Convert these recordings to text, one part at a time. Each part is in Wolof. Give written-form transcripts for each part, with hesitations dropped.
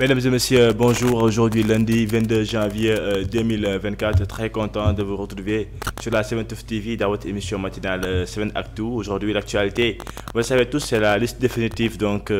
Mesdames et messieurs, bonjour. Aujourd'hui, lundi 22 janvier 2024. Très content de vous retrouver sur la 7 TV dans votre émission matinale 7 Actu. Aujourd'hui, l'actualité, vous le savez tous, c'est la liste définitive donc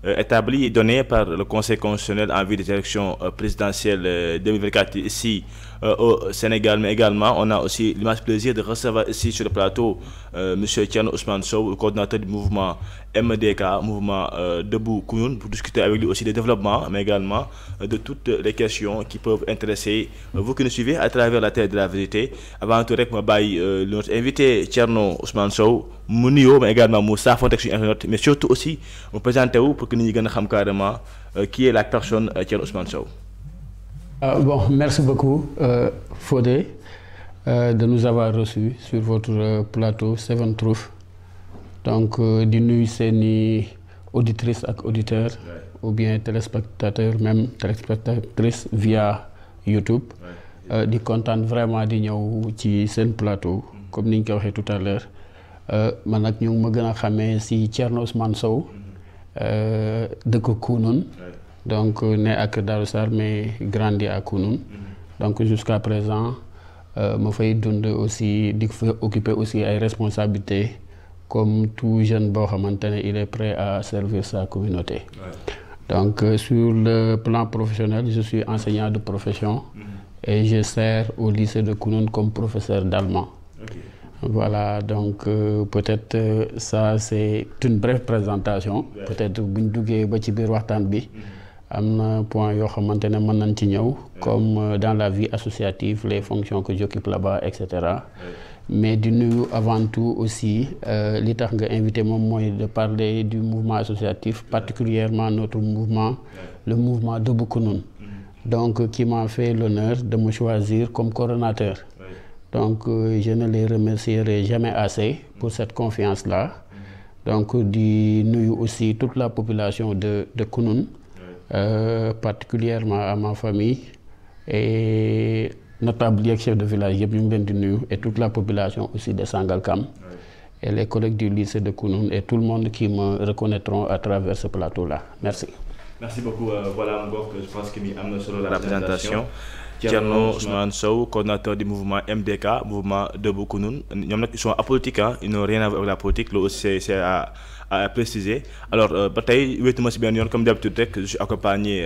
établie et donnée par le Conseil constitutionnel en vue des élections présidentielles 2024 ici au Sénégal, mais également on a aussi l'immense plaisir de recevoir ici sur le plateau M. Thierno Ousmane Sow, le coordinateur du mouvement MDK, mouvement Debout Kounoune, pour discuter avec lui aussi des développements, mais également de toutes les questions qui peuvent intéresser vous qui nous suivez à travers la terre de la vérité. Avant tout, notre invité Thierno Ousmane Sow, Mounio, mais également Moussa Fontex Internet, mais surtout aussi vous présentez vous pour que nous ayons carrément qui est la personne Thierno Ousmane Sow. Bon, merci beaucoup Fodé de nous avoir reçus sur votre plateau 7 Truth. Donc di nuyu seeni auditrices ak auditeurs ou bien téléspectateurs, même téléspectatrices via YouTube. Di kontaan vraiment di ñëw ci seen plateau comme ni ñu ko waxee tout à l'heure man nag ñu ma gën a xamee si Thierno Ousmane Sow dëkk Kounoune. Donc né à Darou Sarr mais grandi à Kounoune. Donc jusqu'à présent ma fay dund aussi di fa occuper aussi ay responsabilités comme tout jeune boo xamante ne il est prêt à servir sa communauté. Donc sur le plan professionnel, je suis enseignant de profession et je sers au lycée de Kounoune comme professeur d'allemand. Voilà, donc peut-être ça c'est une brève présentation. Peut-être buñ duggee ba ci biir waxtaan bi am na point yoo xamante ne mën nañ ci ñëw comme dans la vie associative, les fonctions que j'occupe là-bas, etc. Mais di nuyu avant tout aussi li tax nga invité moom mooy de parler du mouvement associatif, particulièrement notre mouvement, le mouvement Debout Kounoune. Donc qui m'a fait l'honneur de me choisir comme coordonnateur. Donc je ne les remercierai jamais assez pour cette confiance-là. Donc di nuyu aussi toute la population de Kounoune, particulièrement à ma famille et notable et chef de village et toute la population aussi de Sangalkam et les collègues du lycée de Kounoune et tout le monde qui me reconnaîtront à travers ce plateau-là. Merci. Merci beaucoup. Voilà, je pense qu'il y a une seule présentation. Thierno Ousmane Sow, coordinateur du mouvement MDK, mouvement Debout Kounoune. Ils sont apolitiques, hein, ils n'ont rien à voir avec la politique, c'est à préciser. Alors, bataille, comme d'habitude, je suis accompagné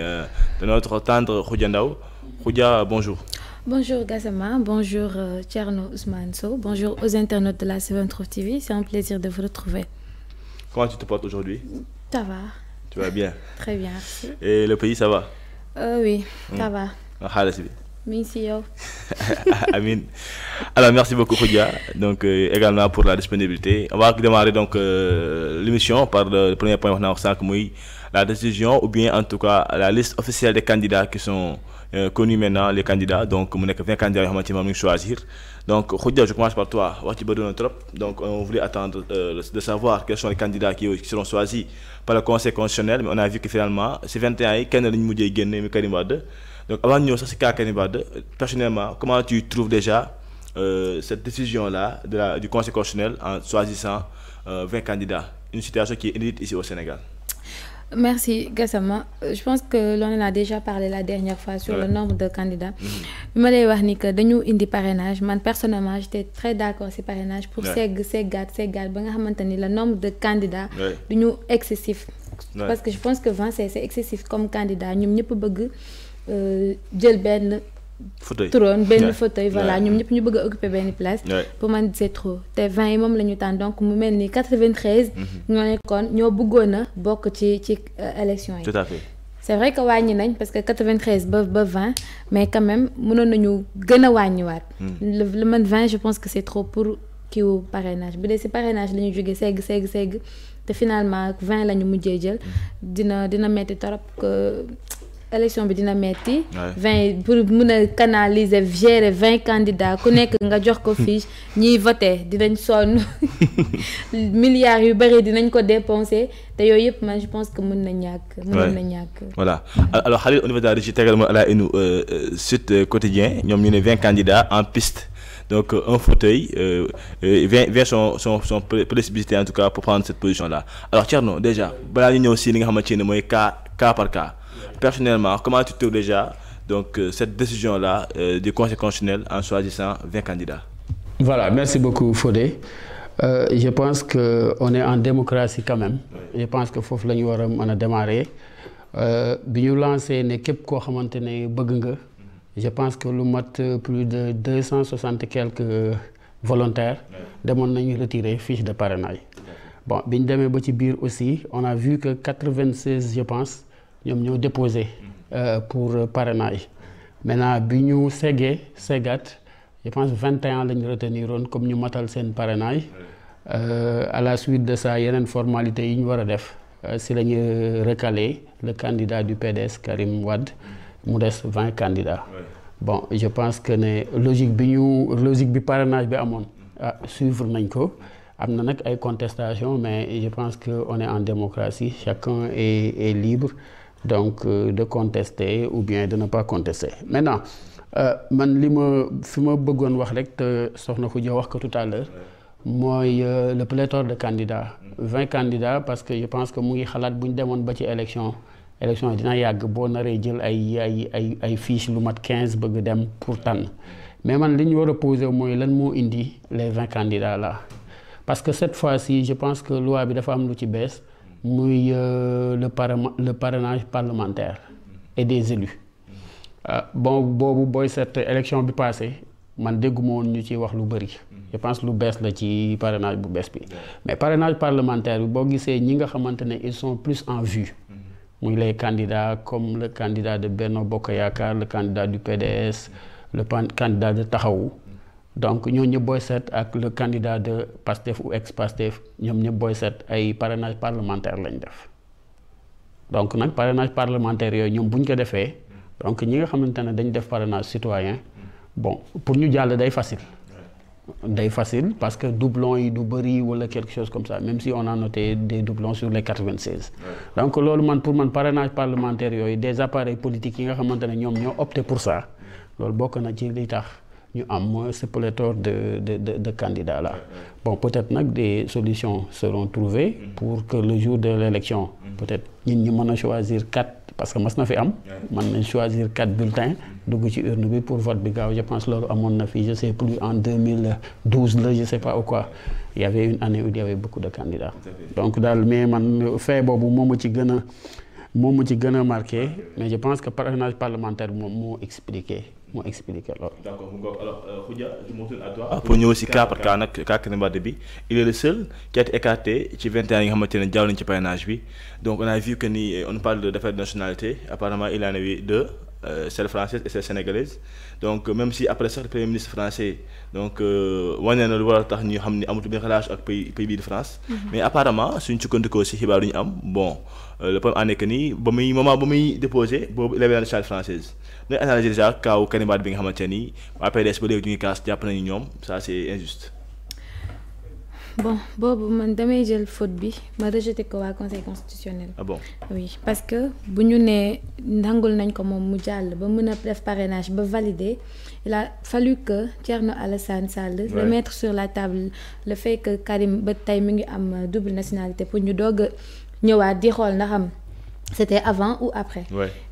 de notre tendre Khoudia Ndaw. Khoudia, bonjour. Bonjour Gassama, bonjour Thierno Ousmane Sow, bonjour aux internautes de la 7 Truth TV, c'est un plaisir de vous retrouver. Comment tu te portes aujourd'hui? Ça va. Tu vas bien? Très bien, merci. Et le pays, ça va? Oui, ça va. Merci. Amin. Alors merci beaucoup Khoudia, donc également pour la disponibilité. On va démarrer donc l'émission par le premier point, la décision ou bien en tout cas la liste officielle des candidats qui sont connus maintenant, les candidats. Donc on a 20 candidats qui vont choisir. Donc Khoudia, je commence par toi. Donc on voulait attendre de savoir quels sont les candidats qui seront choisis par le Conseil constitutionnel, mais on a vu que finalement ces 21 qui ont Karim Wade. Donc avant de nous dire personnellement, comment tu trouves déjà cette décision-là du Conseil constitutionnel en choisissant 20 candidats, une situation qui est inédite ici au Sénégal? Merci Gassama. Je pense que l'on en a déjà parlé la dernière fois sur le nombre de candidats. Je me suis dit que nous avons parrainage. Moi personnellement, j'étais très d'accord ces parrainages pour le nombre de candidats est excessif. Parce que je pense que 20 c'est excessif comme candidat. Nous ne pouvons pas jël ben trône ben fauteuil voilà ñom ñep ñu bëgg occuper ben place pour man c'est trop té 20 yi mom lañu tan donc mu melni 93 ñoo nekkoon ñoo bëggona bok ci élection yi. Tout à fait. C'est vrai que wañi nañ parce que 93 ba 20 mais quand même mënon nañu gëna wañi wat le man 20 je pense que c'est trop pour qui au parrainage bi dé ci parrainage lañu joggé ségg té finalement 20 lañu mujjé jël dina metti torop que élection bi dina metti 20 pour mëna canaliser gérer 20 candidats ku nekk nga jox ko fiche ñi voter dinañ sonn milliards yu bari dinañ ko dépenser té yoy yep man je pense que mën na ñak voilà alors Khalil au niveau de la régie également à la site quotidien ñom ñu né 20 candidats en piste. Donc un fauteuil, 20 sont précipités en tout cas pour prendre cette position-là. Alors Thierno, déjà, il y a aussi cas par cas. personnellement, comment tu trouves déjà donc cette décision-là du Conseil constitutionnel en choisissant 20 candidats? Voilà, merci beaucoup Fodé. Je pense qu'on est en démocratie quand même. Oui. Je pense que foofu la ñu war a démarrer. Bi ñu lancé ne képp koo xamante ne bëgg nga. Je pense que lu mat plus de 260 et quelques volontaires demoon nañu retirer fiche de parrainage. Bon, bi ñu demee ba ci biir aussi on a vu que 96 je pense ñoom ñoo déposé pour parrainage. Maintenant bi ñu seggaat je pense 21 la ñu retenir woon comme ñu matal seen parrainage. À la suite de ça yeneen formalité yi ñu war a def si la ñu recalé le candidat du PDS Karim Wade mu des 20 candidats. Bon je pense que ne logique bi parrainage bi amoon suivre nañ ko. Am na nag ay contestation mais je pense que on est en démocratie chacun est libre donc de contester ou bien de ne pas contester. Maintenant man fi ma bëggoon wax rek te soxna Khoudia wax ko tout à l'heure mooy le pléthore de candidats 20 candidats parce que je pense que mu ngi xalaat bu ñu demoon ba ci élection dina yàgg boo naree jël ay fiches lu mat 15 bëgg dem pour tànn mais man li ñu war a poser mooy lan moo indi les 20 candidats là. Parce que cette fois-ci je pense que loi bi dafa am lu ci bees muy le parrainage parlementaire et des élus. Bon boobu booy cette élection bi passé man dégguma woon ñu ci wax lu bëri. Je pense lu bees la ci parrainage bu bees bi. Mais parrainage parlementaire bi boo gisee ñi nga xamante ne ils sont plus en vue. Muy les candidats comme le candidat de Benno Bokk Yaakaar, le candidat du PDS, le candidat de Taxawu. Donc ñooñu ñëpp booy seet ak le candidat de Pastef ou ex-Pastef ñoom ñëpp booy seet ay parrainage parlementaire lañ def donc nag parrainage parlementaire yooyu ñoom bu ñu ko defee donc ñi nga xamante ne dañ def parrainage citoyen bon pour ñu jàll day facile parce que doublons yi du bëri wala quelque chose comme ça même si on a noté des doublons sur les 96. Donc loolu pour man parrainage parlementaire yooyu des appareils politiques yi nga xamante ne ñoom ñoo opté pour ça loolu bokk na ci li tax. Ñu am ce pléthore de candidats là. Bon peut-être nag des solutions seront trouvées pour que le jour de l'élection peut-être ñun ñu mën a choisir 4 parce que mas na fi am mën nañ choisir 4 bulletins dugg ci urne bi pour vote bi gaaw je pense loolu amoon na fi je sais plus en 2012 la je sais pas ou quoi il y avait une année où il y avait beaucoup de candidats donc daal mais man fait boobu moo ma ci gën a marqué mais je pense que parrainage parlementaire moom moo expliqué loolu. D'accord alors Khoudia je me tourne à toi. Pour ñëw si cas par cas nag cas Karim Wade bi il est le seul qui a été écarté ci 21 yi nga xamante ne jaaw nañ ci parrainage bi donc on a vu que ni on parle d'affaires de nationalité apparemment il en a eu 2 celle française et celle sénégalaise donc même si après sax le premier ministre français donc wane na lu war a tax ñu xam ni amatul benn relation ak pays bii de France. Mais apparemment suñ sukkandikoo si xibaar yu ñu am bon le problème en est que ni moment ba muy déposé boobu il avait la nationalité française. Nooy analyser déjà kaaw Karim Wade bi nga xamante ni waa PDS ba léegi ñu ngi kaas jàpp nañu ñoom ça c'est injuste. Bon boobu man damay jël faute bi ma rejeté ko waa conseil constitutionnel. Ah bon? Oui parce que bu ñu nee nangul nañ ko moom mu jàll ba mën a def parrainage ba valider il a fallu que Thierno Alassane Sall remettre sur la table le fait que Karim ba tey mi ngi am double nationalité pour ñu doog a ñëwaat di xool ndax am c'était avant ou après.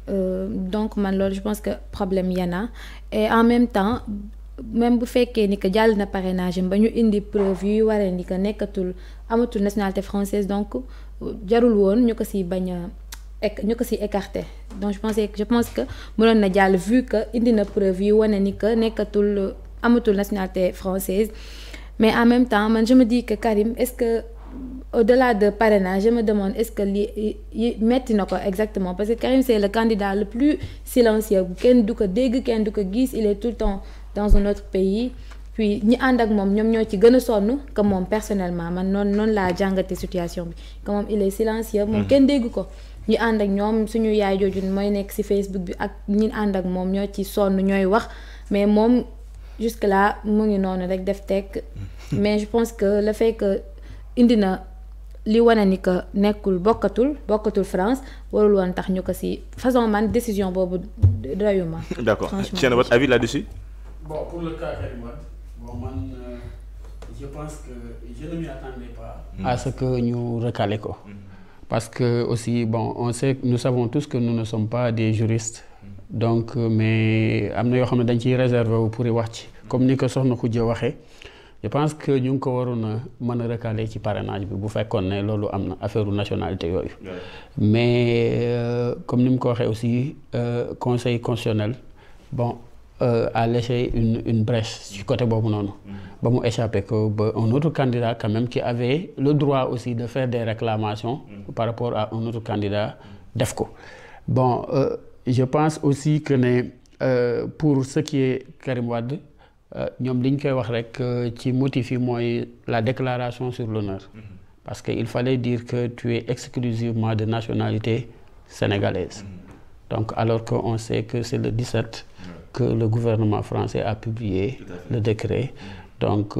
Donc man loolu je pense que problème yana et en même temps même bu fekkee ni que jàll na parrainage ba ñu indi preuve yuy waree ni que amatul nationalité française donc jarul woon ñu ko si écarté donc je pense que mënoon na jàll vu que indi na preuve yu wane ni que amatul nationalité française mais en même temps man je me dis que Karim est-ce que au-delà de parrainage je me demande est-ce que li metti na ko exactement parce que Karim c'est le candidat le plus silencieux kenn du ko dégg kenn du ko gis il est tout le temps dans un autre pays puis ñi ànd ak moom ñoom ñoo ci gën a sonn que moom personnellement man noonu laa jàngate situation bi que moom il est silencieux moom kenn dégg ko ñi ànd ak ñoom suñu yaay jooju mooy nekk ci Facebook bi ak ñi ànd ak moom ñoo ci sonn ñooy wax mais moom jusque là mu ngi noonu rek def tekk mais je pense que le fait que indi na li wane ni que bokkatul France warul woon tax ñu ko ci façon man décision boobu doyuma. D'accord. Tiens, votre avis là-dessus? Bon, pour le cas Karim Wade, je pense que je ne m'y attendais pas à ce que ñu recalé ko. parce que aussi bon on sait nous savons tous que nous ne sommes pas des juristes donc mais am na yoo xam ne dañ ciy réserver wu pour wax ci comme ni ko soxna Khoudia waxee je pense que ñu ngi ko waroon a mën a recaler ci parrainage bi bu fekkoon ne loolu am na affaire nationalité yooyu mais comme ni mu ko waxee aussi conseil constitutionnel bon a laissé une brèche ci côté boobu noonu ba mu échappé que ba un autre candidat quand même qui avait le droit aussi de faire des réclamations par rapport à un autre candidat def ko bon je pense aussi que ne pour ce qui est Karim Wade ñoom li ñu koy wax rek ci motif yi mooy la déclaration sur l'honneur parce que il fallait dire que tu es exclusivement de nationalité sénégalaise donc alors que on sait que c'est le 17 que le gouvernement français a publié le décret donc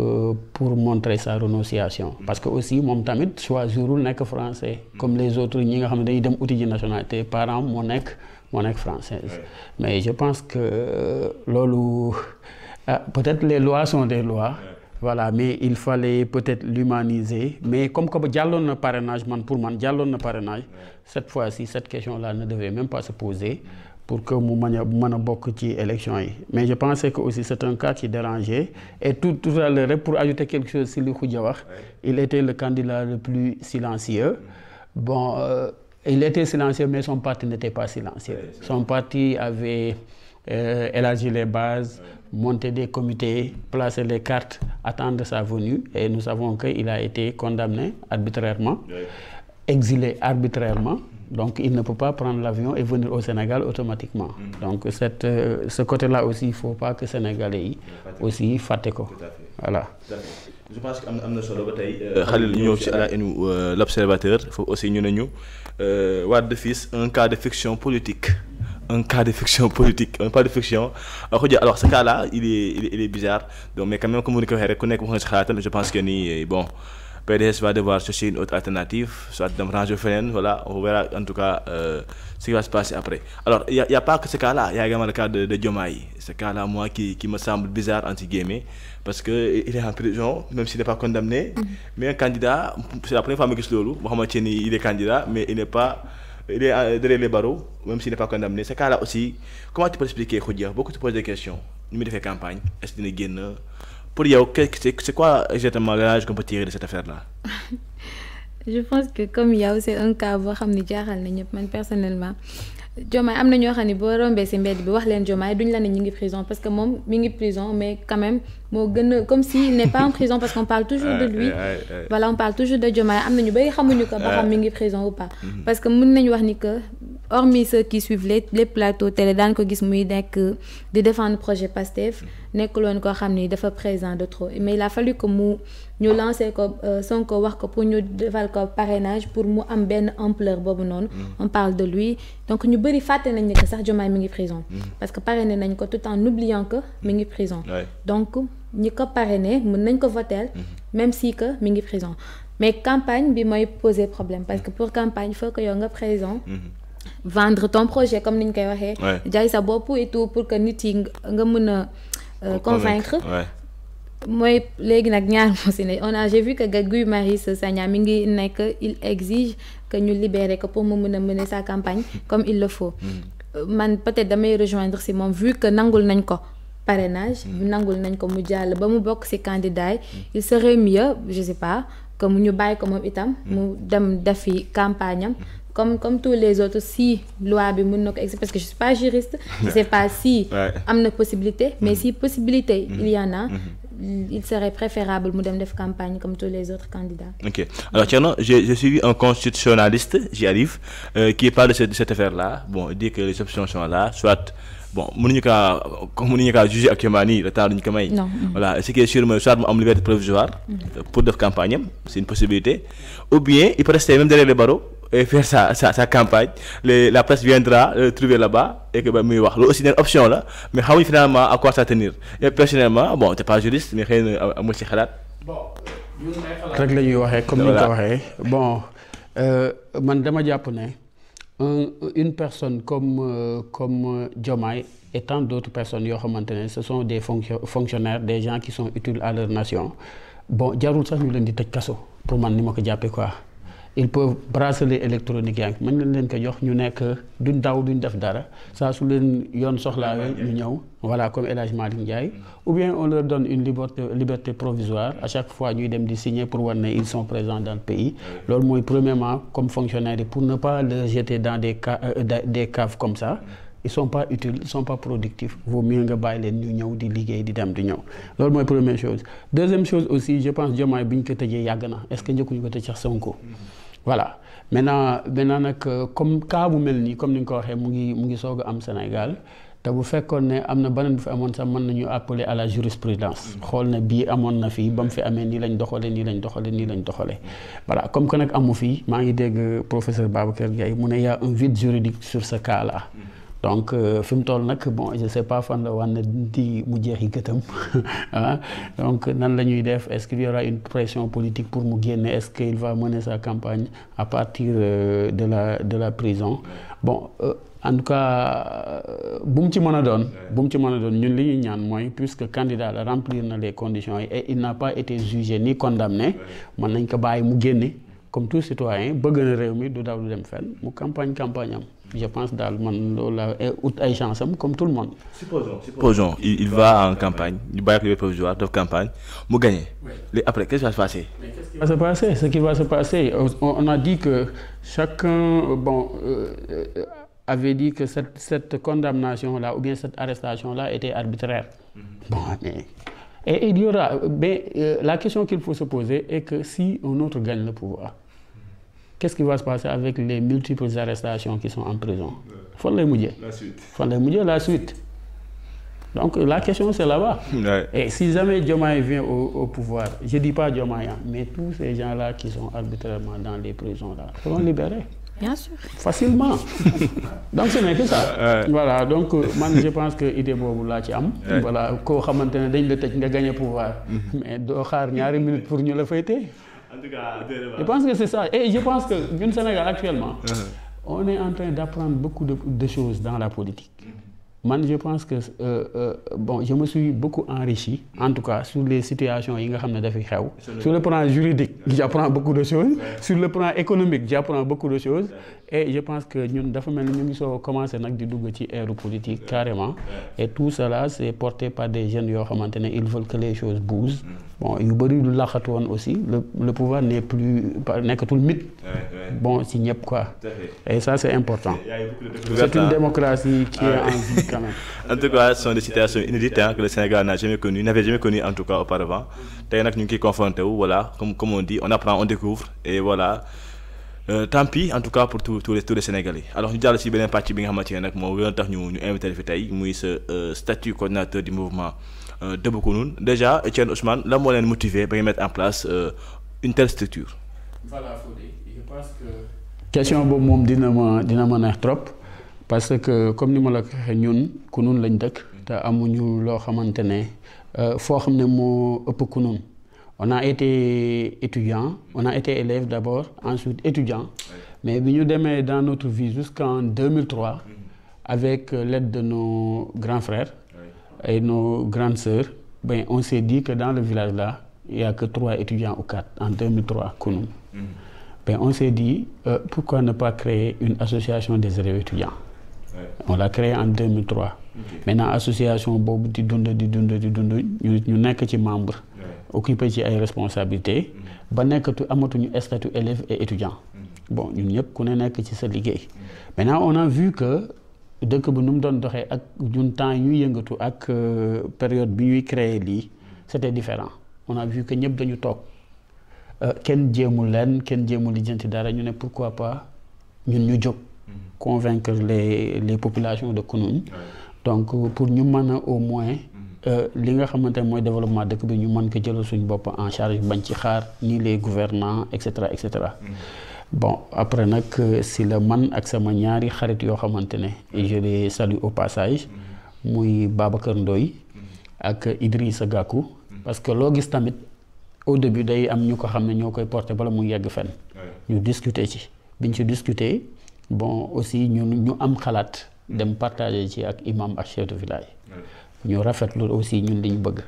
pour montrer sa renonciation parce que aussi moom tamit choisirul nekk français comme les autres ñi nga xam ne dañuy dem uti ji nationalité parents moo nekk française mais je pense que loolu peut-être les lois sont des lois voilà mais il fallait peut-être l'humaniser mais comme que jàlloon na parrainage pour man jàlloon na parrainage cette fois-ci cette question-là ne devait même pas se poser pour que mu mën a bokk ci élection yi mais je pensais que aussi c'est un cas qui dérangeait et tout à l'heure pour ajouter quelque chose si li Khoudia wax il était le candidat le plus silencieux bon il était silencieux mais son parti n'était pas silencieux son parti avait élargi les bases monter des comités placer les cartes attendre sa venue et nous savons qu'il a été condamné arbitrairement exilé arbitrairement donc il ne peut pas prendre l'avion et venir au Sénégal automatiquement donc ce côté-là aussi il faut pas que Sénégalais yi aussi fàtte ko voilà je pense que am na solo ba tey Khalil ñu ñëw ci à la une l'observateur foofu aussi ñu ne ñu Wade fils un cas de fiction politique un cas de fiction politique un cas de fiction alors ce cas-là il est bizarre donc mais quand même comme ni ko waxee rek ku nekk wax na ci xalaatam je pense que ni bon PDS va devoir chercher une autre alternative soit dem ranger feneen voilà on verra en tout cas ce qui va se passer après alors il y a pas que ce cas-là il y a également le cas de Diomaye ce cas-là moi qui me semble bizarre entre guillemets parce que il est en prison même s'il n'est pas condamné mais un candidat c'est la première fois ma gis loolu boo xamante ni il est candidat mais il est derrière les barreaux même s'il n'est pas condamné ce cas-là aussi comment tu peux expliquer Khoudia beaucoup te posent des questions ñu muy defee campagne est-ce que dina génn pour yow c'est quoi exactement l'âge qu'on peut tirer de cette affaire-là? Je pense que comme yow c'est un cas boo xam ne jaaxal na ñëpp man personnellement Diomaye am na ñoo xam ne boo rombee ci mbedd bi wax leen Diomaye duñ la ne ñu ngi prison parce que moom mi ngi prison mais quand même moo gën a comme s'il n'est pas en prison parce qu'on parle toujours de lui voilà on parle toujours de Diomaye am na ñu bari xamuñu ko ba xam mi ngi prison ou pas parce que mën nañu wax ni que hormis ceux qui suivent les plateaux télé daan ko gis muy nekk di défendre projet Pastef nekkuloon koo xam ni dafa présent de trop mais il a fallu que ñu lancer ko Sonko wax ko pour ñu defal ko parrainage pour mu am benn ampleur boobu noonu on parle de lui donc ñu bëri fàtte nañ ne que sax Diomaye mi ngi prison parce que parrainé nañ ko tout en oubliant que mi ngi prison donc ñi ko parrainé mën nañ ko voter même si que mi ngi prison mais campagne bi mooy poser problème parce que pour campagne il faut que yow nga présent vendre ton projet comme ni ñu koy waxee jaay sa bopp et tout pour que nit yi nga mën a convaincre mooy léegi nag ñaar moo si ne j'ai vu que Guy Marius Sagna mi ngi nekk il exige que ñu libérer ko pour mu mën a mener sa campagne comme il le faut man peut-être damay rejoindre si moom vu que nangul nañ ko parrainage nangul nañ ko mu jàll ba mu bokk ci candidat yi il serait mieux je sais pas que mu ñu bàyyi ko moom itam mu dem defi campagne am comme tous les autres si loi bi mën na ko parce que je suis pas juriste je sais pas si am na possibilité mais si possibilité il y en a il serait préférable mu dem def campagne comme tous les autres candidats. Ok alors Thierno j'ai suivi un constitutionnaliste j'y arrive qui parle de cette affaire-là bon il dit que les options sont là soit bon mënuñu kaa juger actuellement nii le temps duñu ko may. non voilà ce qui est sûr mooy soit mu am liberté provisoire pour def campagne am c'est une possibilité ou bien il peut rester même derrière les barreaux et faire sa campagne la presse viendra le trouver là-bas et que ba muy wax loolu aussi une option la mais xamuñu finalement à quoi ça tenir et personnellement bon t'es pas juriste mais xëy na amul ci xalaat. bon ñun ay xalaat rek la ñuy waxee comme ni nga ko waxee bon man dama jàpp ne une personne comme Diomaye et tant d'autres personnes yoo xamante ne ce sont des fonctionnaires des gens qui sont utiles à leur nation bon jarul sax ñu leen di tëj kaso pour man ni ma ko jàppee quoi ils peuvent bracelet électronique yaa ngi mën nañ leen ko jox ñu nekk duñ daw duñ def dara saa su leen yoon soxlaawee ñu ñëw voilà comme El Hadj Malick Ndiaye ou bien on leur donne une liberté provisoire à chaque fois ñuy dem di signer pour wane ne ils sont présents dans le pays loolu mooy premièrement comme fonctionnaire yi pour ne pas les jeter dans des caves comme ça ils sont pas utiles ils sont pas productifs vaut mieux nga bàyyi leen ñu ñëw di liggéey di dem di ñëw loolu mooy première chose deuxième chose aussi je pense Diomaye bi ñu ko tëjee yàgg na est-ce que njëkkuñu ko tëj sax Sonko voilà maintenant nag comme cas bu mel nii comme ni nga ko waxee mu ngi soog a am Sénégal te bu fekkoon ne am na beneen bu fi amoon sax mën nañu appeler à la jurisprudence xool ne bii amoon na fii ba mu fi amee nii lañ doxale voilà comme que nag amu fii maa ngi dégg professeur Babacar Gaye mu ne y a un vide juridique sur ce cas là donc fi mu toll nag bon je sais pas fan la wane di mu jeexi gëtam ah donc nan la ñuy def est-ce qu'il y aura une pression politique pour mu génne est-ce qu'il va mener sa campagne à partir de la prison bon en tout cas bu mu ci mën a doon ñun li ñuy ñaan mooy puisque candidat la remplir na les conditions yi et il n'a pas été jugé ni condamné mën nañ ko bàyyi mu génne comme tout citoyen bëgg na réew mi du daw du dem fenn mu campagne am je pense daal man loolu la ut ay chance am comme tout le monde. Supposons il va en campagne ñu bàyyi ko liberté provisoire def campagne mu gagné. léegi après qu'est-ce qui va se passer? Ce qui va se passer on a dit que chacun avait dit que cette condamnation là ou bien cette arrestation là était arbitraire. Bon mais et il y aura la question qu'il faut se poser est que si un autre gagne le pouvoir. Qu'est-ce qui va se passer avec les multiples arrestations qui sont en prison? Fan lay mujjee. La suite. Donc la question c'est là-bas. Ouais. Et si jamais Diomaye vient au pouvoir, je dis pas Diomaye, mais tous ces gens-là qui sont arbitrairement dans les prisons là seront libérés. Bien sûr. Facilement. Donc ce n'est que ça. Ouais. Voilà donc man je pense que idée boobu laa ci am. Ouais. Voilà koo xamante ne dañ la tëj nga gagner pouvoir. Mais doo xaar ñaari minutes pour ñu la fayte. En tout cas, je pense que c'est ça. Et je pense que ñun Sénégal actuellement, on est en train d'apprendre beaucoup de choses dans la politique. Man, je pense que je me suis beaucoup enrichi, en tout cas, sur les situations yi nga xam ne dafay xew. Sur le plan juridique, j'apprends beaucoup de choses. Sur le plan économique, j'apprends beaucoup de choses. Et je pense que ñun dafa mel ni ñu ngi soo commencé nag di dugg ci ère politique carrément. Et tout cela c'est porté par des jeunes yoo xamante ne ils veulent que les choses bougent. Bon yu bëri lu laxatu woon aussi le pouvoir n'est plus nekkatul mythe. Bon si ñëpp quoi. Et ça c'est important. C'est une démocratie qui est en vie quand même. En tout cas ce sont des situations inédites que le Sénégal n'avait jamais connu en tout cas auparavant. Tey nag ñu ngi koy confronté wu voilà comme on dit on apprend on découvre et voilà. Tant pis en tout cas pour tous les Sénégalais alors ñu jàll ci beneen pàcc bi nga xamante ne nag moo gën a tax ñu invité fi tey muy sa statut coordinateur du mouvement Debout Kounoune déjà Etienne Ousmane lan moo leen motivé ba nga mettre en place une telle structure. Voilà Fodé je pense que. question boobu moom dina ma neex trop parce que comme ni ma la ko waxee ñun Kounoune lañ dëkk te amuñu loo xamante ne foo xam ne moo ëpp Kounoune. On a été étudiant, on a été élève d'abord, ensuite étudiant. Mais bi ñu demee dans notre vie jusqu'en 2003 avec l'aide de nos grands frères et nos grandes sœurs, on s'est dit que dans le village là, il y a que 3 étudiants ou 4 en 2003 Kounoune. On s'est dit pourquoi ne pas créer une association des élèves étudiants. On l'a créée en 2003. Maintenant association boobu di dund ñu nekk ci membre. Occupé ci ay responsabilités ba nekkatu amatuñu statut élève et étudiant bon ñun ñëpp ku ne nekk ci sa liggéey maintenant on a vu que dëkk bi nu mu doon doxee ak ñun temps ñuy yëngatu ak période bi ñuy créer lii c'était différent on a vu que ñëpp dañu toog kenn jéemul lijjanti dara ñu ne pourquoi pas ñun ñu jóg convaincre les populations de Kounoune donc pour ñu mën a au moins li nga xamante ne mooy développement dëkk bi ñu mën ko jëlal suñu bopp en charge bañ ci xaar ni les gouvernants et cetera et cetera. Bon après nag si la man ak sama ñaari xarit yoo xamante ne je les salue au passage muy Babacar Ndoye ak Idrissa Gakou parce que loo gis tamit au début day am ñu ko xam ne ñoo koy porter bala mu yegg fenn ñu discuter ci biñ ci discuter bon aussi ñu am xalaat dem partager ci ak imam ak chef de village ñu rafetlu aussi ñun li ñu bëgg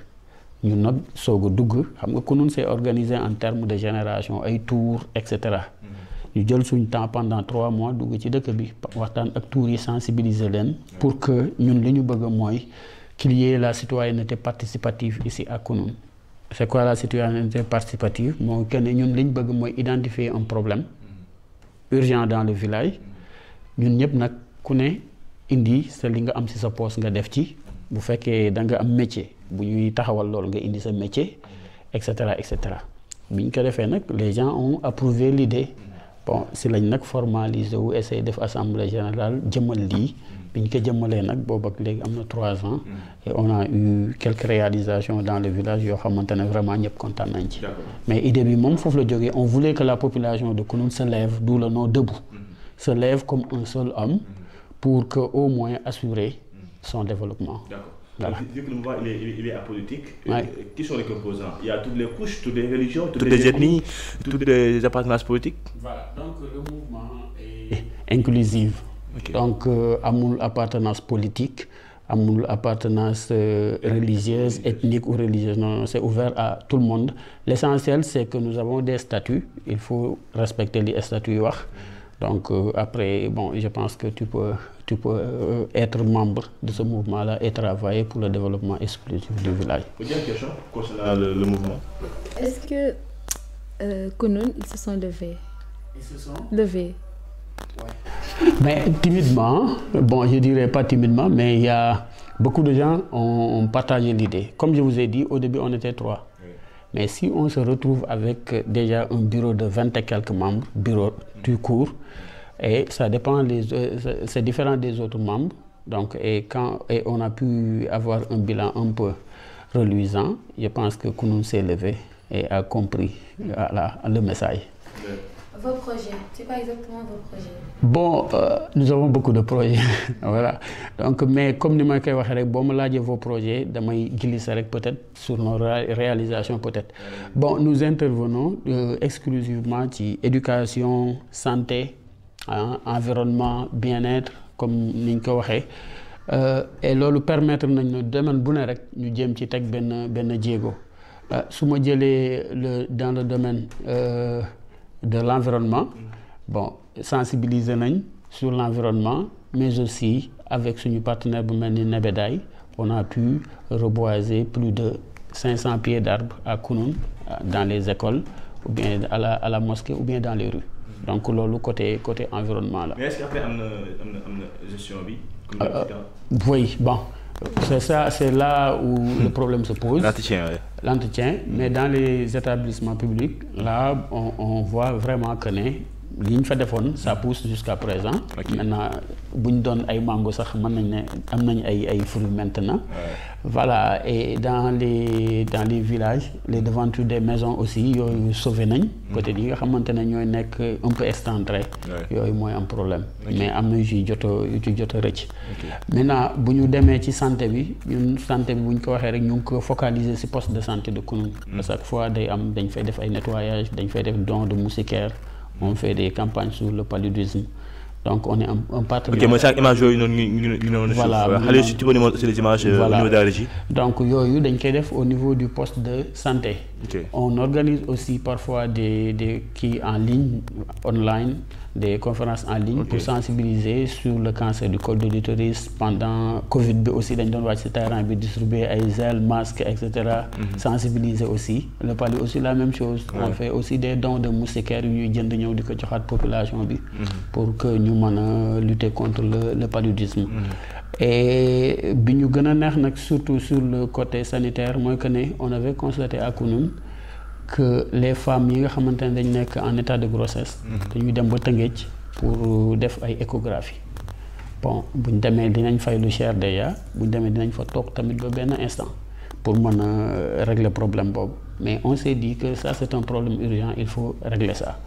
ñun nag soog a dugg xam nga Kounoune c'est organisé en termes de génération ay tours et cetera ñu jël suñ temps pendant 3 mois dugg ci dëkk bi waxtaan ak tuur yi sensibiliser leen pour que ñun li ñu bëgg mooy qu'il y ait la citoyenneté participative ici à Kounoune. C'est quoi la citoyenneté participative? Mooy que ne ñun li ñu bëgg mooy identifier un problème urgent dans le village ñun ñëpp nag ku ne indi sa li nga am ci sa poste nga def ci bu fekkee da nga am métier bu ñuy taxawal loolu nga indi sa métier et cetera et cetera bi ñu ko defee nag les gens ont approuvé l'idée. Bon si lañ nag formaliser wu essayer def assemblée générale jëmal lii bi ñu ko jëmalee nag boobu ak léegi am na 3 ans et on a eu quelques réalisations dans le village yoo xamante ne vraiment ñëpp kontaan nañ ci. Mais idée bi moom foofu la jógee on voulait que la population de Kounoune se lève d'où le nom debout se lève comme un seul homme pour que au moins assurer son développement. Voilà. Vu que le mouvement il est apolitique, qui sont les composants? Il y a toutes les couches, toutes les religions, toutes les ethnies, toutes les appartenances politiques. Voilà, donc le mouvement est inclusif. Donc amul appartenance politique, amul appartenance religieuse, ethnique ou religieuse. Non, c'est ouvert à tout le monde. L'essentiel c'est que nous avons des statuts, il faut respecter les statuts. Donc après, bon, je pense que tu peux être membre de ce mouvement-là et travailler pour le développement exclusif du village. Vous avez une question concernant le mouvement? Est-ce que Kounoune, ils se sont levés? Ils se sont levés. Ouais. Mais timidement, bon, je dirais pas timidement, mais il y a beaucoup de gens ont partagé l'idée. Comme je vous ai dit, au début, on était 3. Mais si on se retrouve avec déjà un bureau de 20 et quelques membres, bureau tout court, et ça dépend, c'est différent des autres membres, donc et on a pu avoir un bilan un peu reluisant, je pense que Kounoune s'est levé et a compris le message. Vos projets, c'est quoi exactement vos projets? Bon, nous avons beaucoup de projets, voilà. Donc, mais comme ni ma koy waxee rek boo ma laajee vos projets damay glisser rek peut-être sur nos réalisations peut-être. Bon, nous intervenons exclusivement ci éducation, santé, environnement, bien-être comme ni ñu ko waxee. Et loolu permettre nañu domaine bu ne rek ñu jéem ci teg benn jéego. Su ma jëlee dans le domaine de l'environnement, bon, sensibiliser nañ sur l'environnement, mais aussi avec suñu partenaire bu mel ni Nebedaay, on a pu reboiser plus de 500 pieds d'arbres à Kounoune, dans les écoles, ou bien à la mosquée, ou bien dans les rues. Donc loolu côté environnement là. Mais est-ce qu'après am na gestion bi? Oui, bon. C'est ça, c'est là où le problème se pose. L'entretien, oui. L'entretien, mais dans les établissements publics, là, on voit vraiment que liñ fa defoon ça pousse jusqu'à présent. Maintenant bu ñu doon ay mango sax mën nañ ne am nañ ay fruits maintenant. Voilà, et dans les villages les devantures des maisons aussi yooyu sauvé nañ. côté yi nga xamante ne ñooy nekk un peu excentré. yooyu mooy am problème. mais am na yu ci jot a rëcc. Maintenant bu ñu demee ci santé bi ñun santé bi bu ñu ko waxee rek ñu ngi ko focaliser ci poste de santé de Kounoune. à chaque fois dañ fay def ay nettoyage dañ fay def don de moustiquaires. On fait des campagnes sur le paludisme. Donc on est un partenaire. Ok, mais chaque image voilà. Tu peux nous montrer les images au niveau de la régie. Donc dañ koy def au niveau du poste de santé. On organise aussi parfois des qui en ligne, online, des conférences en ligne pour sensibiliser sur le cancer du col de l'utérus. Pendant Covid bi aussi dañ doon wàcc ci terrain bi distribuer ay gel, masques, etc. Sensibiliser aussi. Le palud aussi la même chose. On fait aussi des dons de moustiquaires yu ñuy jënd ñëw di ko joxaat population bi pour que ñu mën a lutter contre le paludisme. Et bi ñu gën a neex nag surtout sur le côté sanitaire mooy que on avait constaté à Kounoune que les femmes yi nga xamante ne dañ nekk en état de grossesse dañuy dem ba Tëngéej pour def ay échographie. Bon buñ demee dinañ fay lu cher déjà buñ demee dinañ fa toog tamit ba benn instant pour mën a régler problème boobu. Mais on s'est dit que ça c'est un problème urgent, il faut régler ça.